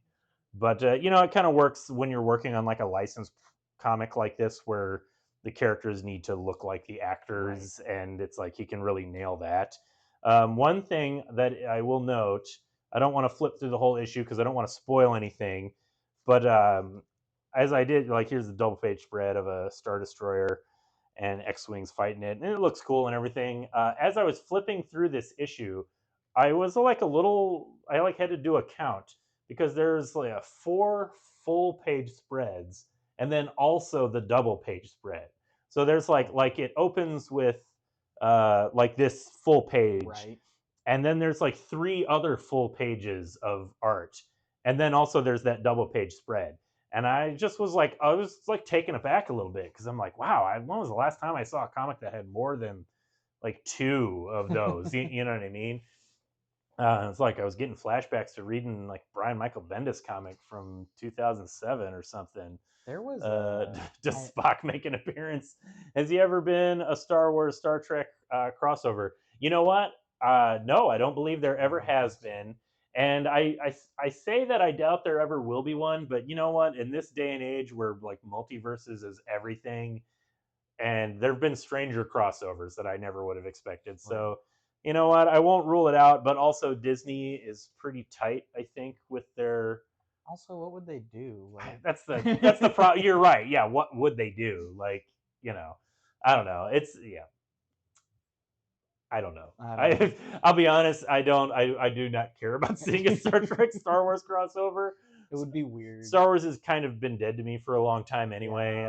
But you know, it kind of works when you're working on like a licensed comic like this, where the characters need to look like the actors, and it's like he can really nail that. One thing that I will note, I don't want to flip through the whole issue because I don't want to spoil anything, but as I did, like, here's the double page spread of a Star Destroyer and X-Wings fighting it, and it looks cool and everything. As I was flipping through this issue, I was like I like had to do a count, because there's like 4 full page spreads, and then also the double page spread. So there's like it opens with like this full page, and then there's like 3 other full pages of art, and then also there's that double page spread. And I was like taken aback a little bit, because I'm like, wow, when was the last time I saw a comic that had more than like 2 of those? You know what I mean? It's like I was getting flashbacks to reading like Brian Michael Bendis comic from 2007 or something. There was does Spock make an appearance? Has he ever been a Star Wars Star Trek crossover? You know what? No, I don't believe there ever has been. And I say that I doubt there ever will be one, but you know what? In this day and age where like multiverses is everything, and there have been stranger crossovers that I never would have expected. So, you know what? I won't rule it out, but also Disney is pretty tight, I think, with their. Also, what would they do? Like... That's the problem. You're right. Yeah, what would they do? Like, you know, I don't know. I don't know. I'll be honest. I do not care about seeing a Star Trek Star Wars crossover. It would be weird. Star Wars has kind of been dead to me for a long time anyway.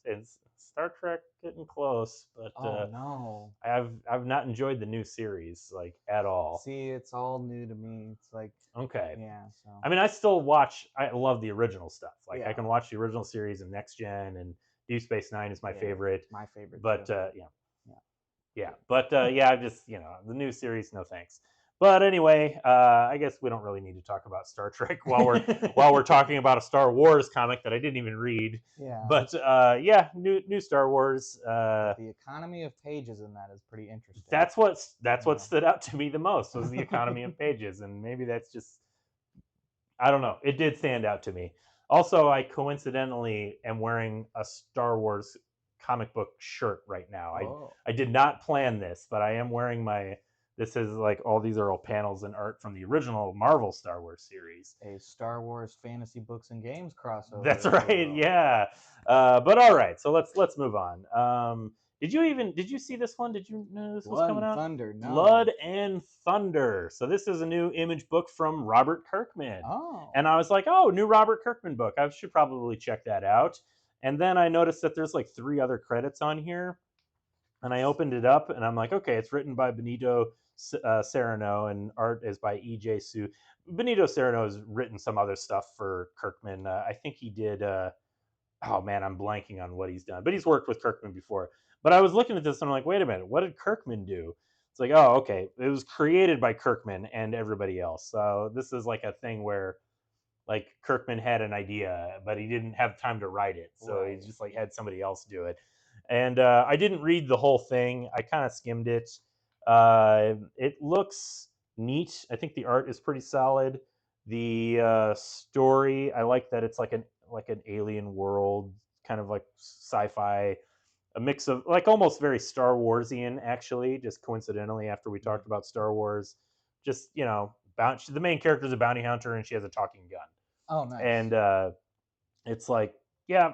It's Star Trek getting close, but no, I've not enjoyed the new series like at all. See, it's all new to me. It's like, okay, yeah. So I mean, I love the original stuff. Like I can watch the original series and Next Gen, and Deep Space Nine is my favorite. My favorite. But but I just, you know, the new series, no thanks. But anyway, I guess we don't really need to talk about Star Trek while we're talking about a Star Wars comic that I didn't even read. Yeah. But new Star Wars. The economy of pages in that is pretty interesting. That's what stood out to me the most, was the economy of pages, and maybe that's just, I don't know. It did stand out to me. Also, I coincidentally am wearing a Star Wars comic book shirt right now. Oh. I did not plan this, but I am wearing my. This is like all these are all panels and art from the original Marvel Star Wars series. A Star Wars fantasy books and games crossover. That's right. Yeah. But all right. So let's move on. Did you see this one? Did you know this was Blood coming and out? Thunder. No. Blood and Thunder. So this is a new Image book from Robert Kirkman. Oh. And I was like, oh, new Robert Kirkman book. I should probably check that out. And then I noticed that there's like 3 other credits on here. And I opened it up and I'm like, okay, it's written by Benito Serrano and art is by E.J. Su. Benito Serrano has written some other stuff for Kirkman. I think he did. Oh man, I'm blanking on what he's done, but he's worked with Kirkman before. But I was looking at this and I'm like, wait a minute, what did Kirkman do? It's like, oh, okay, it was created by Kirkman and everybody else. So this is like a thing where like Kirkman had an idea, but he didn't have time to write it, so he just like had somebody else do it. And I didn't read the whole thing. I kind of skimmed it. It looks neat. I think the art is pretty solid. The story, I like that it's like an alien world, kind of like sci-fi, a mix of like almost very Star Warsian actually. Just coincidentally, after we talked about Star Wars, just the main character is a bounty hunter and she has a talking gun. Oh, nice. And it's like, yeah,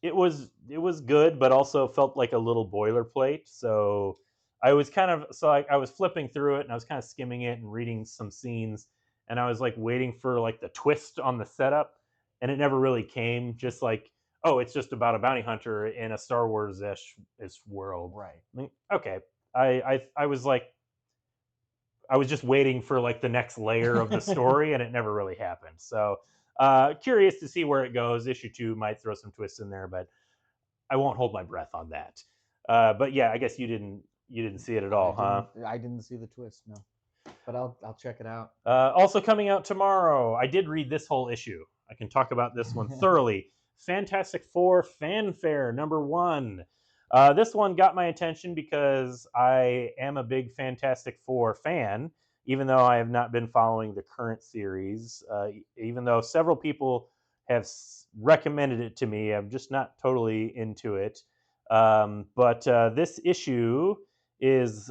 it was good, but also felt like a little boilerplate. So I was I was flipping through it and I was kind of skimming it and reading some scenes, and I was like waiting for like the twist on the setup, and it never really came. Just like, oh, it's just about a bounty hunter in a Star Wars-ish world. Right. I mean, okay. I was like, I was just waiting for like the next layer of the story, and it never really happened. So curious to see where it goes. Issue 2 might throw some twists in there, but I won't hold my breath on that. But yeah, I guess you didn't see it at all, huh? I didn't see the twist, no. But I'll check it out. Also coming out tomorrow, I did read this whole issue. I can talk about this one thoroughly. Fantastic Four Fanfare #1. This one got my attention because I am a big Fantastic Four fan, even though I have not been following the current series. Even though several people have recommended it to me, I'm just not totally into it. But this issue is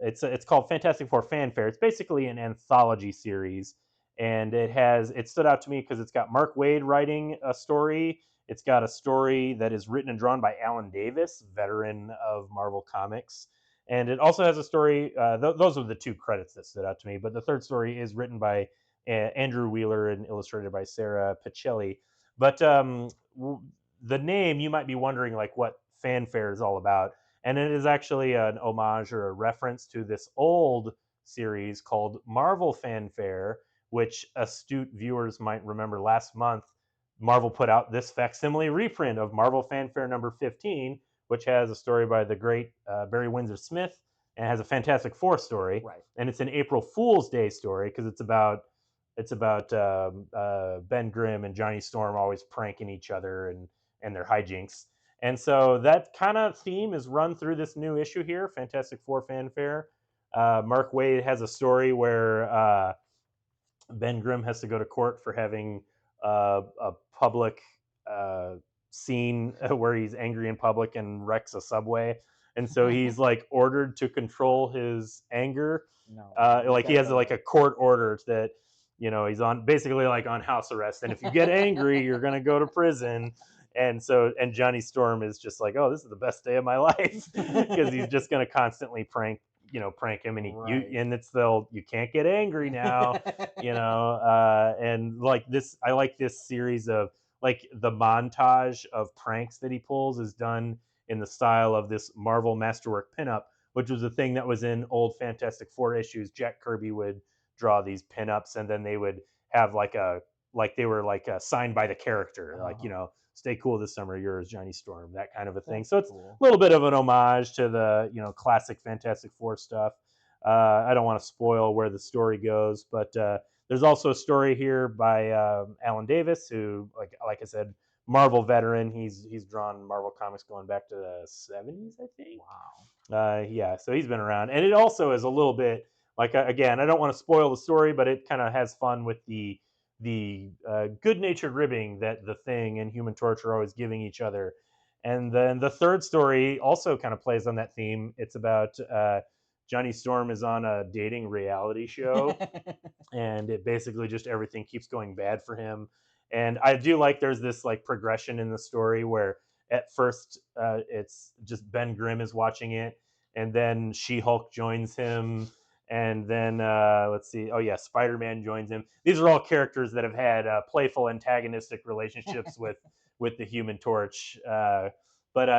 it's called Fantastic Four Fanfare. It's basically an anthology series, and it stood out to me because it's got Mark Waid writing a story. It's got a story that is written and drawn by Alan Davis, veteran of Marvel Comics. And it also has a story. Those are the 2 credits that stood out to me. But the third story is written by Andrew Wheeler and illustrated by Sarah Pichelli. But the name, you might be wondering like what Fanfare is all about. And it is actually an homage or a reference to this old series called Marvel Fanfare, which astute viewers might remember last month. Marvel put out this facsimile reprint of Marvel Fanfare #15, which has a story by the great Barry Windsor Smith and has a Fantastic Four story. Right. And it's an April Fool's Day story because it's about Ben Grimm and Johnny Storm always pranking each other and their hijinks. And so that kind of theme is run through this new issue here, Fantastic Four Fanfare. Mark Waid has a story where Ben Grimm has to go to court for having a public scene where he's angry in public and wrecks a subway. And so he's like ordered to control his anger. No. Like he has like a court order that, he's on basically like on house arrest. And if you get angry, you're going to go to prison. And Johnny Storm is just like, oh, this is the best day of my life because he's just going to constantly prank him, and you can't get angry now, and like this, I like this series of like the montage of pranks that he pulls is done in the style of this Marvel Masterwork pinup, which was a thing that was in old Fantastic Four issues. Jack Kirby would draw these pinups, and then they would have they were signed by the character, stay cool this summer, yours, Johnny Storm, that kind of a thing. That's so it's cool. A little bit of an homage to the classic Fantastic Four stuff. I don't want to spoil where the story goes, but there's also a story here by Alan Davis, who, like I said, Marvel veteran. He's drawn Marvel comics going back to the 70s, I think. Wow. Yeah, so he's been around, and it also is a little bit again, I don't want to spoil the story, but it kind of has fun with the good-natured ribbing that the Thing and Human Torch are always giving each other. And then the third story also kind of plays on that theme. It's about Johnny Storm is on a dating reality show, and it basically just everything keeps going bad for him. And I do like there's this like progression in the story where at first it's just Ben Grimm is watching it, and then She-Hulk joins him, and then let's see, oh yeah, Spider-Man joins him. These are all characters that have had playful antagonistic relationships with the Human Torch. But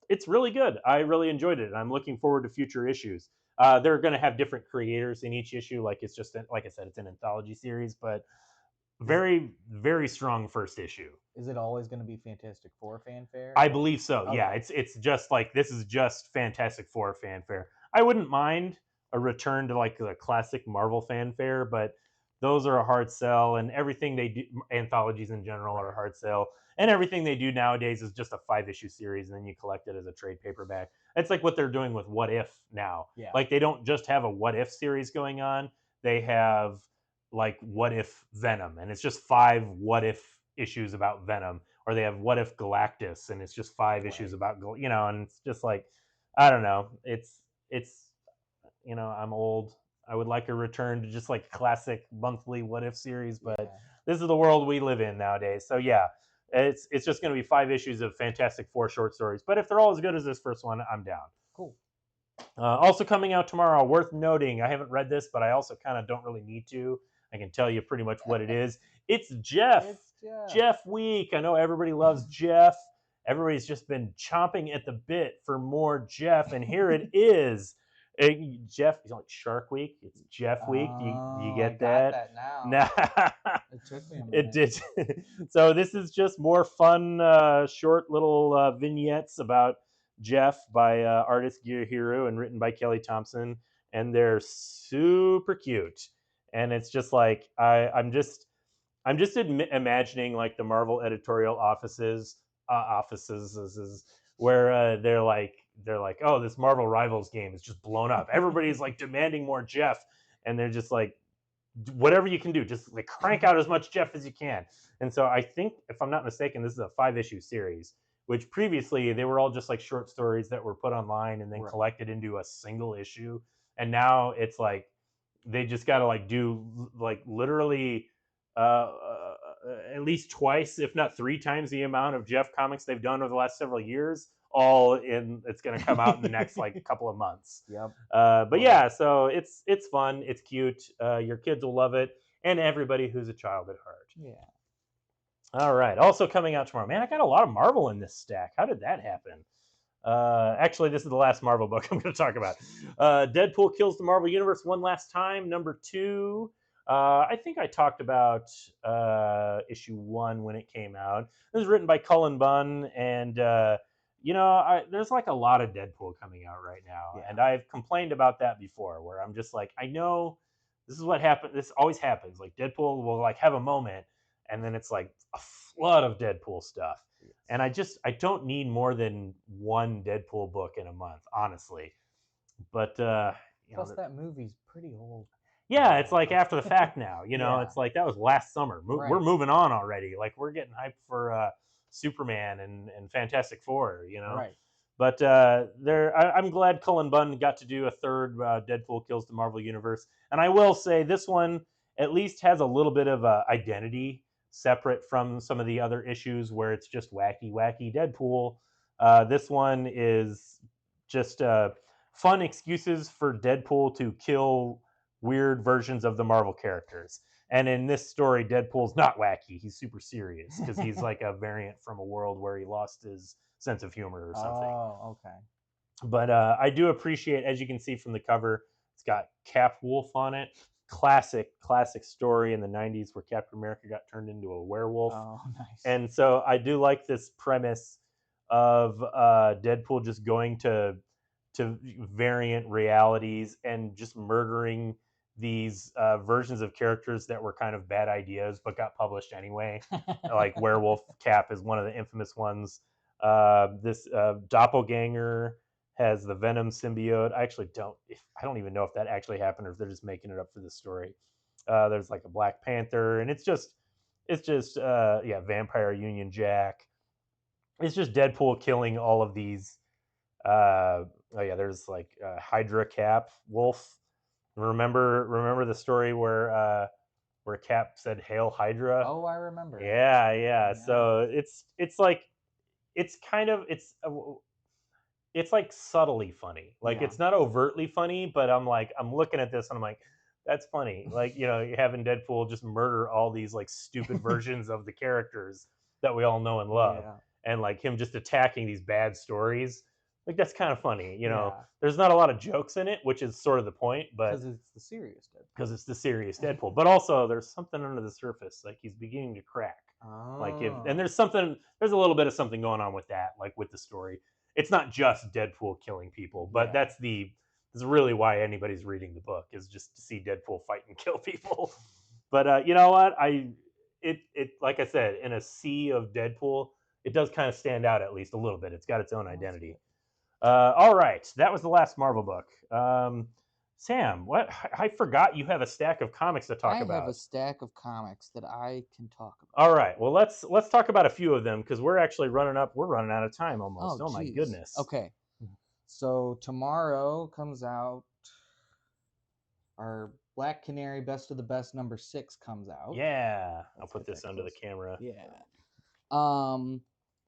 it's really good. I really enjoyed it. I'm looking forward to future issues. They're going to have different creators in each issue. Like it's just like I said, it's an anthology series, but very strong first issue. Is it always going to be Fantastic Four fanfare? I believe so. Okay. Yeah, it's just like this is just Fantastic Four fanfare. I wouldn't mind a return to like the classic Marvel fanfare, but those are a hard sell, and everything they do, anthologies in general are a hard sell, and everything they do nowadays is just a 5-issue series, and then you collect it as a trade paperback. It's like what they're doing with What If now. Yeah. Like they don't just have a What If series going on; they have like What If Venom, and it's just 5 What If issues about Venom, or they have What If Galactus, and it's just 5 issues about and it's just like I don't know. It's I'm old. I would like a return to just like classic monthly What If series, but this is the world we live in nowadays. So yeah, it's just going to be 5 issues of Fantastic Four short stories. But if they're all as good as this first one, I'm down. Cool. Also coming out tomorrow, worth noting. I haven't read this, but I also kind of don't really need to. I can tell you pretty much what it is. It's Jeff. Jeff Week. I know everybody loves Jeff. Everybody's just been chomping at the bit for more Jeff, and here it is. Jeff, he's like Shark Week. It's Jeff Week. You get that? Now. It took me a minute. It did. So this is just more fun, short little vignettes about Jeff by artist Girohiro and written by Kelly Thompson, and they're super cute. And it's just like I'm just imagining like the Marvel editorial offices where they're like, oh, this Marvel Rivals game is just blown up. Everybody's like demanding more Jeff, and they're just like, whatever you can do, just like crank out as much Jeff as you can. And so I think, if I'm not mistaken, this is a 5-issue series, which previously they were all just like short stories that were put online and then collected into a single issue. And now it's like they just got to like do like literally at least twice, if not 3 times the amount of Jeff comics they've done over the last several years. It's going to come out in the next like couple of months. Yep. But yeah, so it's fun, it's cute. Your kids will love it, and everybody who's a child at heart. Yeah. All right. Also coming out tomorrow, man. I got a lot of Marvel in this stack. How did that happen? Actually, this is the last Marvel book I'm going to talk about. Deadpool Kills the Marvel Universe One Last Time, number 2. I think I talked about issue 1 when it came out. It was written by Cullen Bunn, and there's like a lot of Deadpool coming out right now, and I've complained about that before, where I'm just like, I know this is what happened. This always happens. Like Deadpool will like have a moment, and then it's like a flood of Deadpool stuff. And I don't need more than one Deadpool book in a month, honestly. But plus that movie's pretty old. Yeah, it's like after the fact now. It's like that was last summer. We're moving on already. Like we're getting hyped for Superman and Fantastic Four. Right. But I'm glad Cullen Bunn got to do a third Deadpool Kills the Marvel Universe. And I will say this one at least has a little bit of identity separate from some of the other issues where it's just wacky Deadpool. This one is just fun excuses for Deadpool to kill weird versions of the Marvel characters. And in this story, Deadpool's not wacky. He's super serious because he's like a variant from a world where he lost his sense of humor or something. Oh, okay. But I do appreciate, as you can see from the cover, it's got Cap Wolf on it. Classic story in the 90s where Captain America got turned into a werewolf. Oh, nice. And so I do like this premise of Deadpool just going to variant realities and just murdering these versions of characters that were kind of bad ideas but got published anyway. Like Werewolf Cap is one of the infamous ones. This Doppelganger has the Venom symbiote. I don't even know if that actually happened or if they're just making it up for this story. There's like a Black Panther, and it's just yeah, Vampire Union Jack. It's just Deadpool killing all of these. Oh yeah, there's like Hydra Cap Wolf. Remember the story where Cap said "Hail Hydra"? Oh, I remember. Yeah. So it's like it's kind of it's like subtly funny. Like it's not overtly funny, but I'm looking at this and I'm like, that's funny. Like, you're having Deadpool just murder all these like stupid versions of the characters that we all know and love. And like him just attacking these bad stories. Like that's kind of funny. There's not a lot of jokes in it, which is sort of the point, but because it's the serious Deadpool. Because it's the serious Deadpool. But also there's something under the surface. Like he's beginning to crack. Like and there's a little bit of something going on with that, like with the story. It's not just Deadpool killing people, but that's really why anybody's reading the book, is just to see Deadpool fight and kill people. But you know what? It like I said, in a sea of Deadpool, it does kind of stand out at least a little bit. It's got its own identity. All right, that was the last Marvel book. Sam, what? I forgot you have a stack of comics to talk about. I have a stack of comics that I can talk about. All right, well let's talk about a few of them, because we're actually running out of time almost. Oh my goodness. Okay, so tomorrow comes out our Black Canary Best of the Best #6 comes out. Yeah, I'll put this under the camera. Yeah.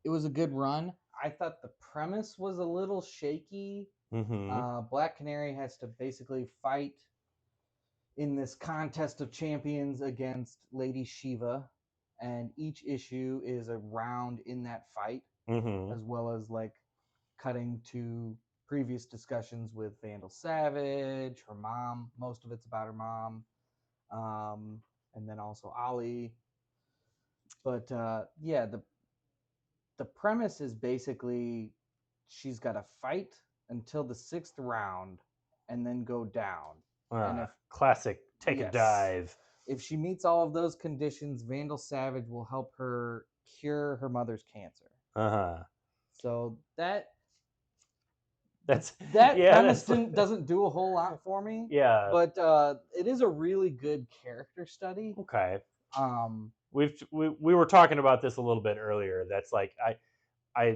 It was a good run. I thought the premise was a little shaky. Black Canary has to basically fight in this contest of champions against Lady Shiva, and each issue is a round in that fight, as well as like cutting to previous discussions with Vandal Savage, her mom. Most of it's about her mom, and then also Ollie. But yeah, the premise is basically she's got to fight until the 6th round and then go down. And classic, take a dive. If she meets all of those conditions, Vandal Savage will help her cure her mother's cancer. So that premise doesn't do a whole lot for me. Yeah. But it is a really good character study. Okay. We were talking about this a little bit earlier. That's like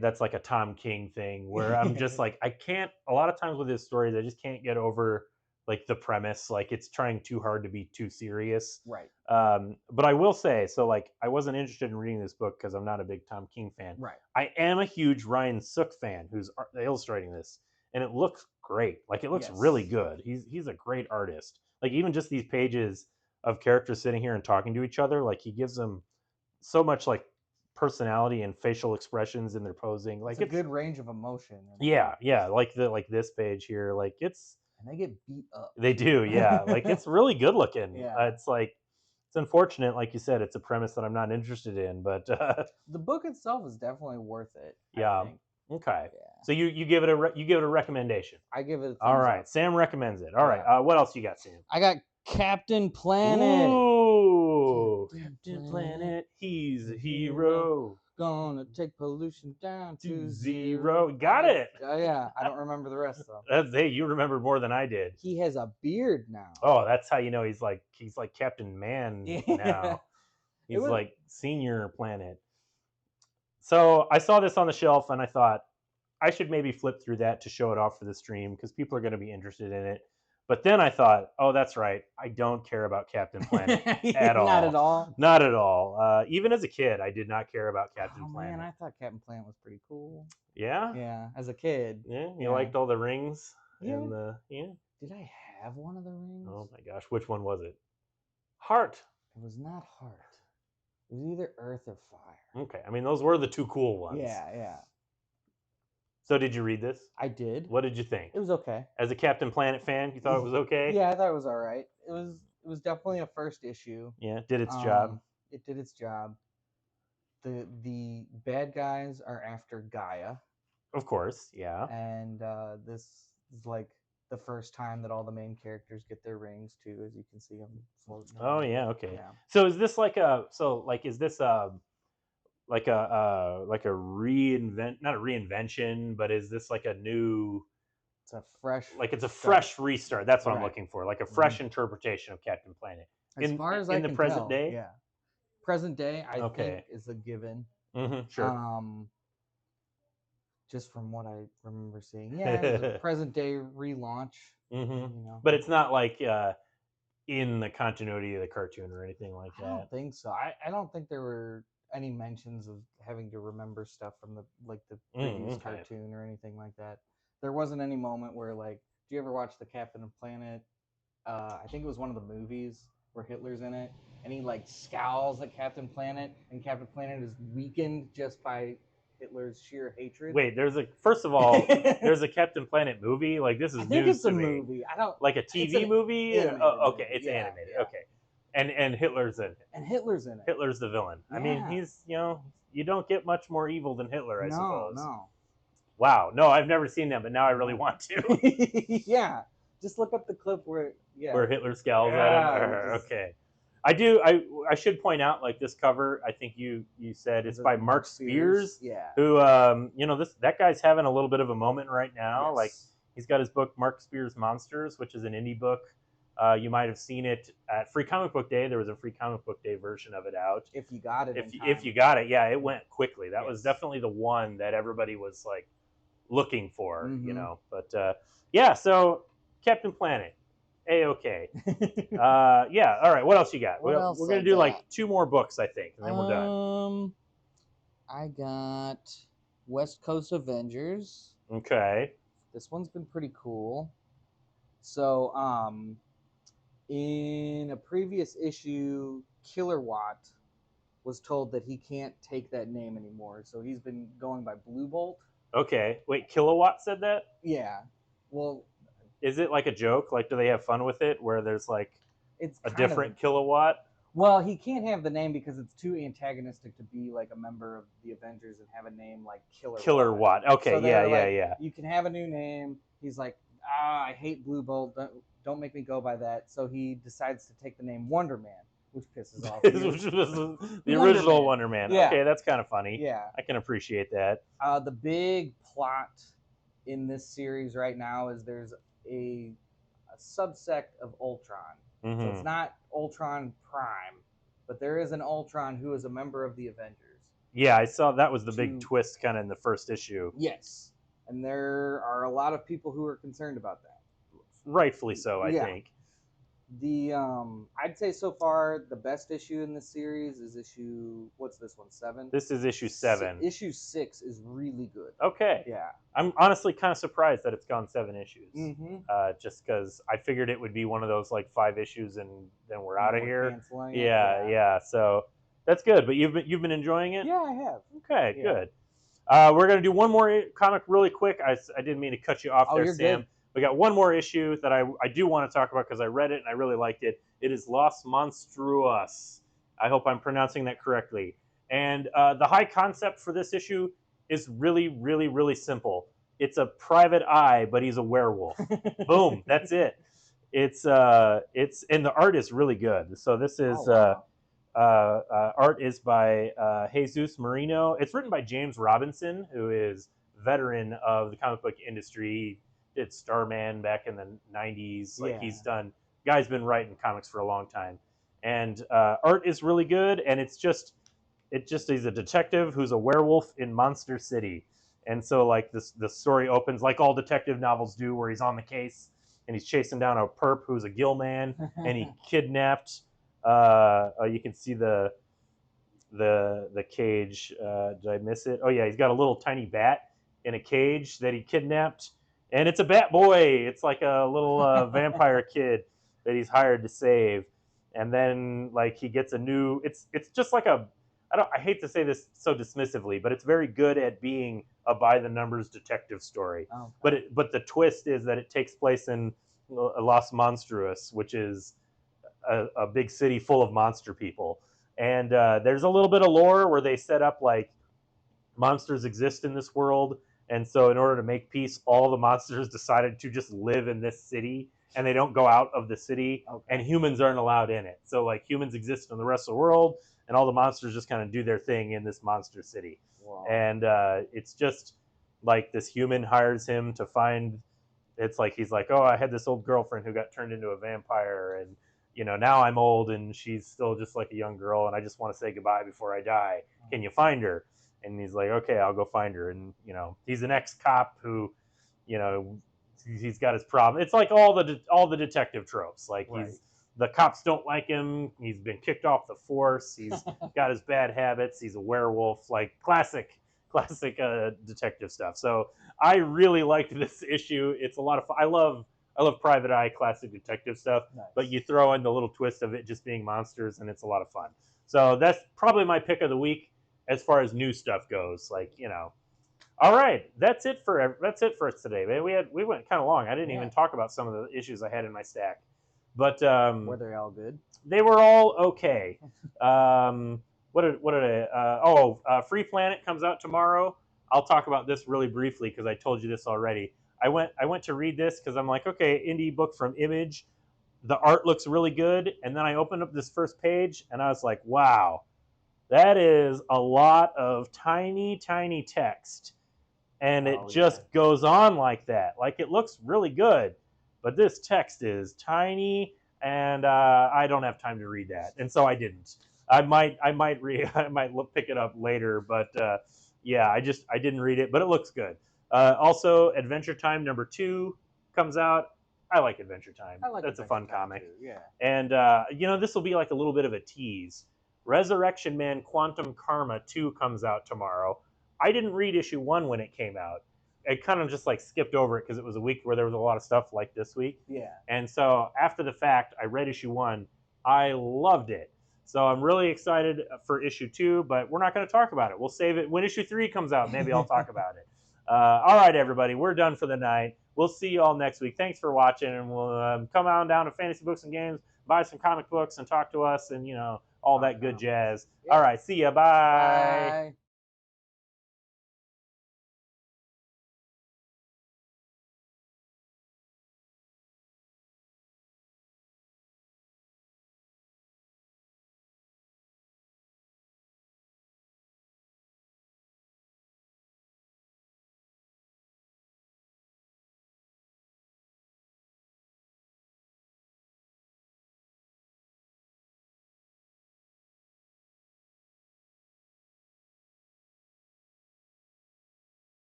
that's like a Tom King thing, where I'm just like, I can't, a lot of times with his stories, I just can't get over like the premise. Like it's trying too hard to be too serious. Right. But I will say, so like I wasn't interested in reading this book because I'm not a big Tom King fan. Right. I am a huge Ryan Sook fan, who's illustrating this, and it looks great. Like it looks really good. He's a great artist. Like even just these pages of characters sitting here and talking to each other, like he gives them so much like personality and facial expressions in their posing. Like it's a good range of emotion. Yeah. Like this page here, like and they get beat up. They do, yeah. Like it's really good looking. Yeah. It's like, it's unfortunate, like you said, it's a premise that I'm not interested in, but the book itself is definitely worth it. Yeah. Okay. Yeah. So you give it a recommendation. I give it a thumbs all right. up. Sam recommends it. All right. What else you got, Sam? I got Captain Planet. Ooh, Captain Planet. He's a hero. Gonna take pollution down to 0. Got it. Yeah, I don't remember the rest though. Hey, you remember more than I did. He has a beard now. Oh, that's how you know he's like Captain Man now. He's like Senior Planet. So I saw this on the shelf and I thought I should maybe flip through that to show it off for the stream, because people are going to be interested in it. But then I thought, oh, that's right. I don't care about Captain Planet at all. Not at all? Not at all. Even as a kid, I did not care about Captain Planet. Man, I thought Captain Planet was pretty cool. Yeah? Yeah, as a kid. Yeah? You liked all the rings? Yeah. And yeah? Did I have one of the rings? Oh my gosh. Which one was it? Heart. It was not Heart. It was either Earth or Fire. Okay. I mean, those were the two cool ones. Yeah. So did you read this? I did. What did you think? It was okay. As a Captain Planet fan, you thought it was okay? Yeah, I thought it was all right. It was definitely a first issue. Yeah, did its job. It did its job. The bad guys are after Gaia. Of course, yeah. And this is like the first time that all the main characters get their rings too, as you can see them floating. Oh yeah, okay. Yeah. So is this like is this like a reinvent, not a reinvention, but is this like a new, it's a fresh restart? That's what I'm looking for, like a fresh interpretation of Captain Planet. As far as I in the can present tell, day. yeah. Present day, I think Okay. is a given. Sure. Just from what I remember seeing, yeah, it was a present day relaunch. You know, But it's not like in the continuity of the cartoon or anything like I that. don't think so. I don't think there were any mentions of having to remember stuff from the previous cartoon or anything like that. There wasn't any moment where like, do you ever watch the Captain Planet? I think it was one of the movies where Hitler's in it, and he like scowls at Captain Planet, and Captain Planet is weakened just by Hitler's sheer hatred. Wait, first of all, there's a Captain Planet movie. Like this is I think news it's to a me. movie. I don't Like a it's TV an movie. animated Okay, movie. it's Yeah, animated. yeah. Okay, and Hitler's in it. And Hitler's in it. Hitler's the villain. I mean, Yeah. he's you don't get much more evil than Hitler, I suppose. No. Wow. No, I've never seen that, but now I really want to. Yeah. Just look up the clip where Hitler scowls at him. Okay. I should point out, like, this cover, I think you said it's by Mark Spears. Yeah. Who that guy's having a little bit of a moment right now. Yes. Like, he's got his book Mark Spears Monsters, which is an indie book. You might have seen it at Free Comic Book Day. There was a Free Comic Book Day version of it out. If you got it. If you got it, yeah, it went quickly. That was definitely the one that everybody was like looking for, But yeah, so Captain Planet, A-okay. Yeah, all right. What else you got? We're gonna do like 2 more books, I think, and then we're done. I got West Coast Avengers. Okay. This one's been pretty cool. So, in a previous issue, Killer Watt was told that he can't take that name anymore, so he's been going by Blue Bolt. Okay. Wait, Kilowatt said that? Yeah. Well, is it like a joke? Like, do they have fun with it where there's like it's a different Kilowatt? Well, he can't have the name because it's too antagonistic to be like a member of the Avengers and have a name like Killer Watt. Okay, so yeah. You can have a new name. He's like, I hate Blue Bolt. Don't make me go by that. So he decides to take the name Wonder Man, which pisses off which was the original Wonder Man. Yeah. Okay, that's kind of funny. Yeah. I can appreciate that. The big plot in this series right now is there's a subsect of Ultron. Mm-hmm. So it's not Ultron Prime, but there is an Ultron who is a member of the Avengers. Yeah, I saw that was the big twist kind of in the first issue. Yes. And there are a lot of people who are concerned about that. Rightfully so, I think. The I'd say so far the best issue in this series is what's this one, 7? This is issue 7. Issue 6 is really good. Okay. Yeah. I'm honestly kind of surprised that it's gone 7 issues. Mm-hmm. Just because I figured it would be one of those like 5 issues and then we're out of here. Canceling yeah. So that's good. But you've been enjoying it? Yeah, I have. Okay, good. We're gonna do one more comic really quick. I didn't mean to cut you off there, Sam. Good. We got one more issue that I do want to talk about because I read it and I really liked it. It is Los Monstruos. I hope I'm pronouncing that correctly. And the high concept for this issue is really, really, really simple. It's a private eye, but he's a werewolf. Boom, that's it. It's and the art is really good. So this is art is by Jesus Marino. It's written by James Robinson, who is veteran of the comic book industry. He did Starman back in the 90s. Like guy's been writing comics for a long time. And art is really good, and it's just he's a detective who's a werewolf in Monster City. And so like the story opens like all detective novels do, where he's on the case and he's chasing down a perp who's a gill man, and he kidnapped you can see the cage. Did I miss it? Oh yeah, he's got a little tiny bat in a cage that he kidnapped, and it's a bat boy. It's like a little vampire kid that he's hired to save. And then like he gets a new. It's just like I hate to say this so dismissively, but it's very good at being a by the numbers detective story. Oh. But the twist is that it takes place in Los Monstruos, which is a big city full of monster people. And there's a little bit of lore where they set up like monsters exist in this world, and so in order to make peace, all the monsters decided to just live in this city, and they don't go out of the city, and humans aren't allowed in it. So like humans exist in the rest of the world, and all the monsters just kind of do their thing in this monster city. Wow. And it's just like this human hires him to find. It's like he's like, oh, I had this old girlfriend who got turned into a vampire, and now I'm old and she's still just like a young girl, and I just want to say goodbye before I die. Can you find her? And he's like, okay, I'll go find her. And he's an ex-cop who, he's got his problem. It's like all the detective tropes. Like the cops don't like him. He's been kicked off the force. He's got his bad habits. He's a werewolf. Like classic detective stuff. So I really liked this issue. It's a lot of fun. I love Private Eye classic detective stuff, but you throw in the little twist of it just being monsters, and it's a lot of fun. So that's probably my pick of the week as far as new stuff goes. All right, that's it for us today, man. We went kind of long. I didn't even talk about some of the issues I had in my stack, but were they all good? They were all okay. What did I? Free Planet comes out tomorrow. I'll talk about this really briefly because I told you this already. I went to read this because I'm like, okay, indie book from Image. The art looks really good, and then I opened up this first page and I was like, wow, that is a lot of tiny text, and it just goes on like that. Like it looks really good, but this text is tiny, and I don't have time to read that, and so I didn't. I might pick it up later, but yeah, I didn't read it, but it looks good. Also, Adventure Time #2 comes out. I like Adventure Time. That's a fun comic. Too, yeah. And this will be like a little bit of a tease. Resurrection Man Quantum Karma 2 comes out tomorrow. I didn't read issue 1 when it came out. I kind of just like skipped over it because it was a week where there was a lot of stuff like this week. Yeah. And so after the fact, I read issue 1. I loved it. So I'm really excited for issue 2, but we're not going to talk about it. We'll save it when issue 3 comes out. Maybe I'll talk about it. All right, everybody, we're done for the night. We'll see you all next week. Thanks for watching, and we'll come on down to Fantasy Books and Games, buy some comic books, and talk to us, and all that good jazz. Yeah. All right, see ya. Bye.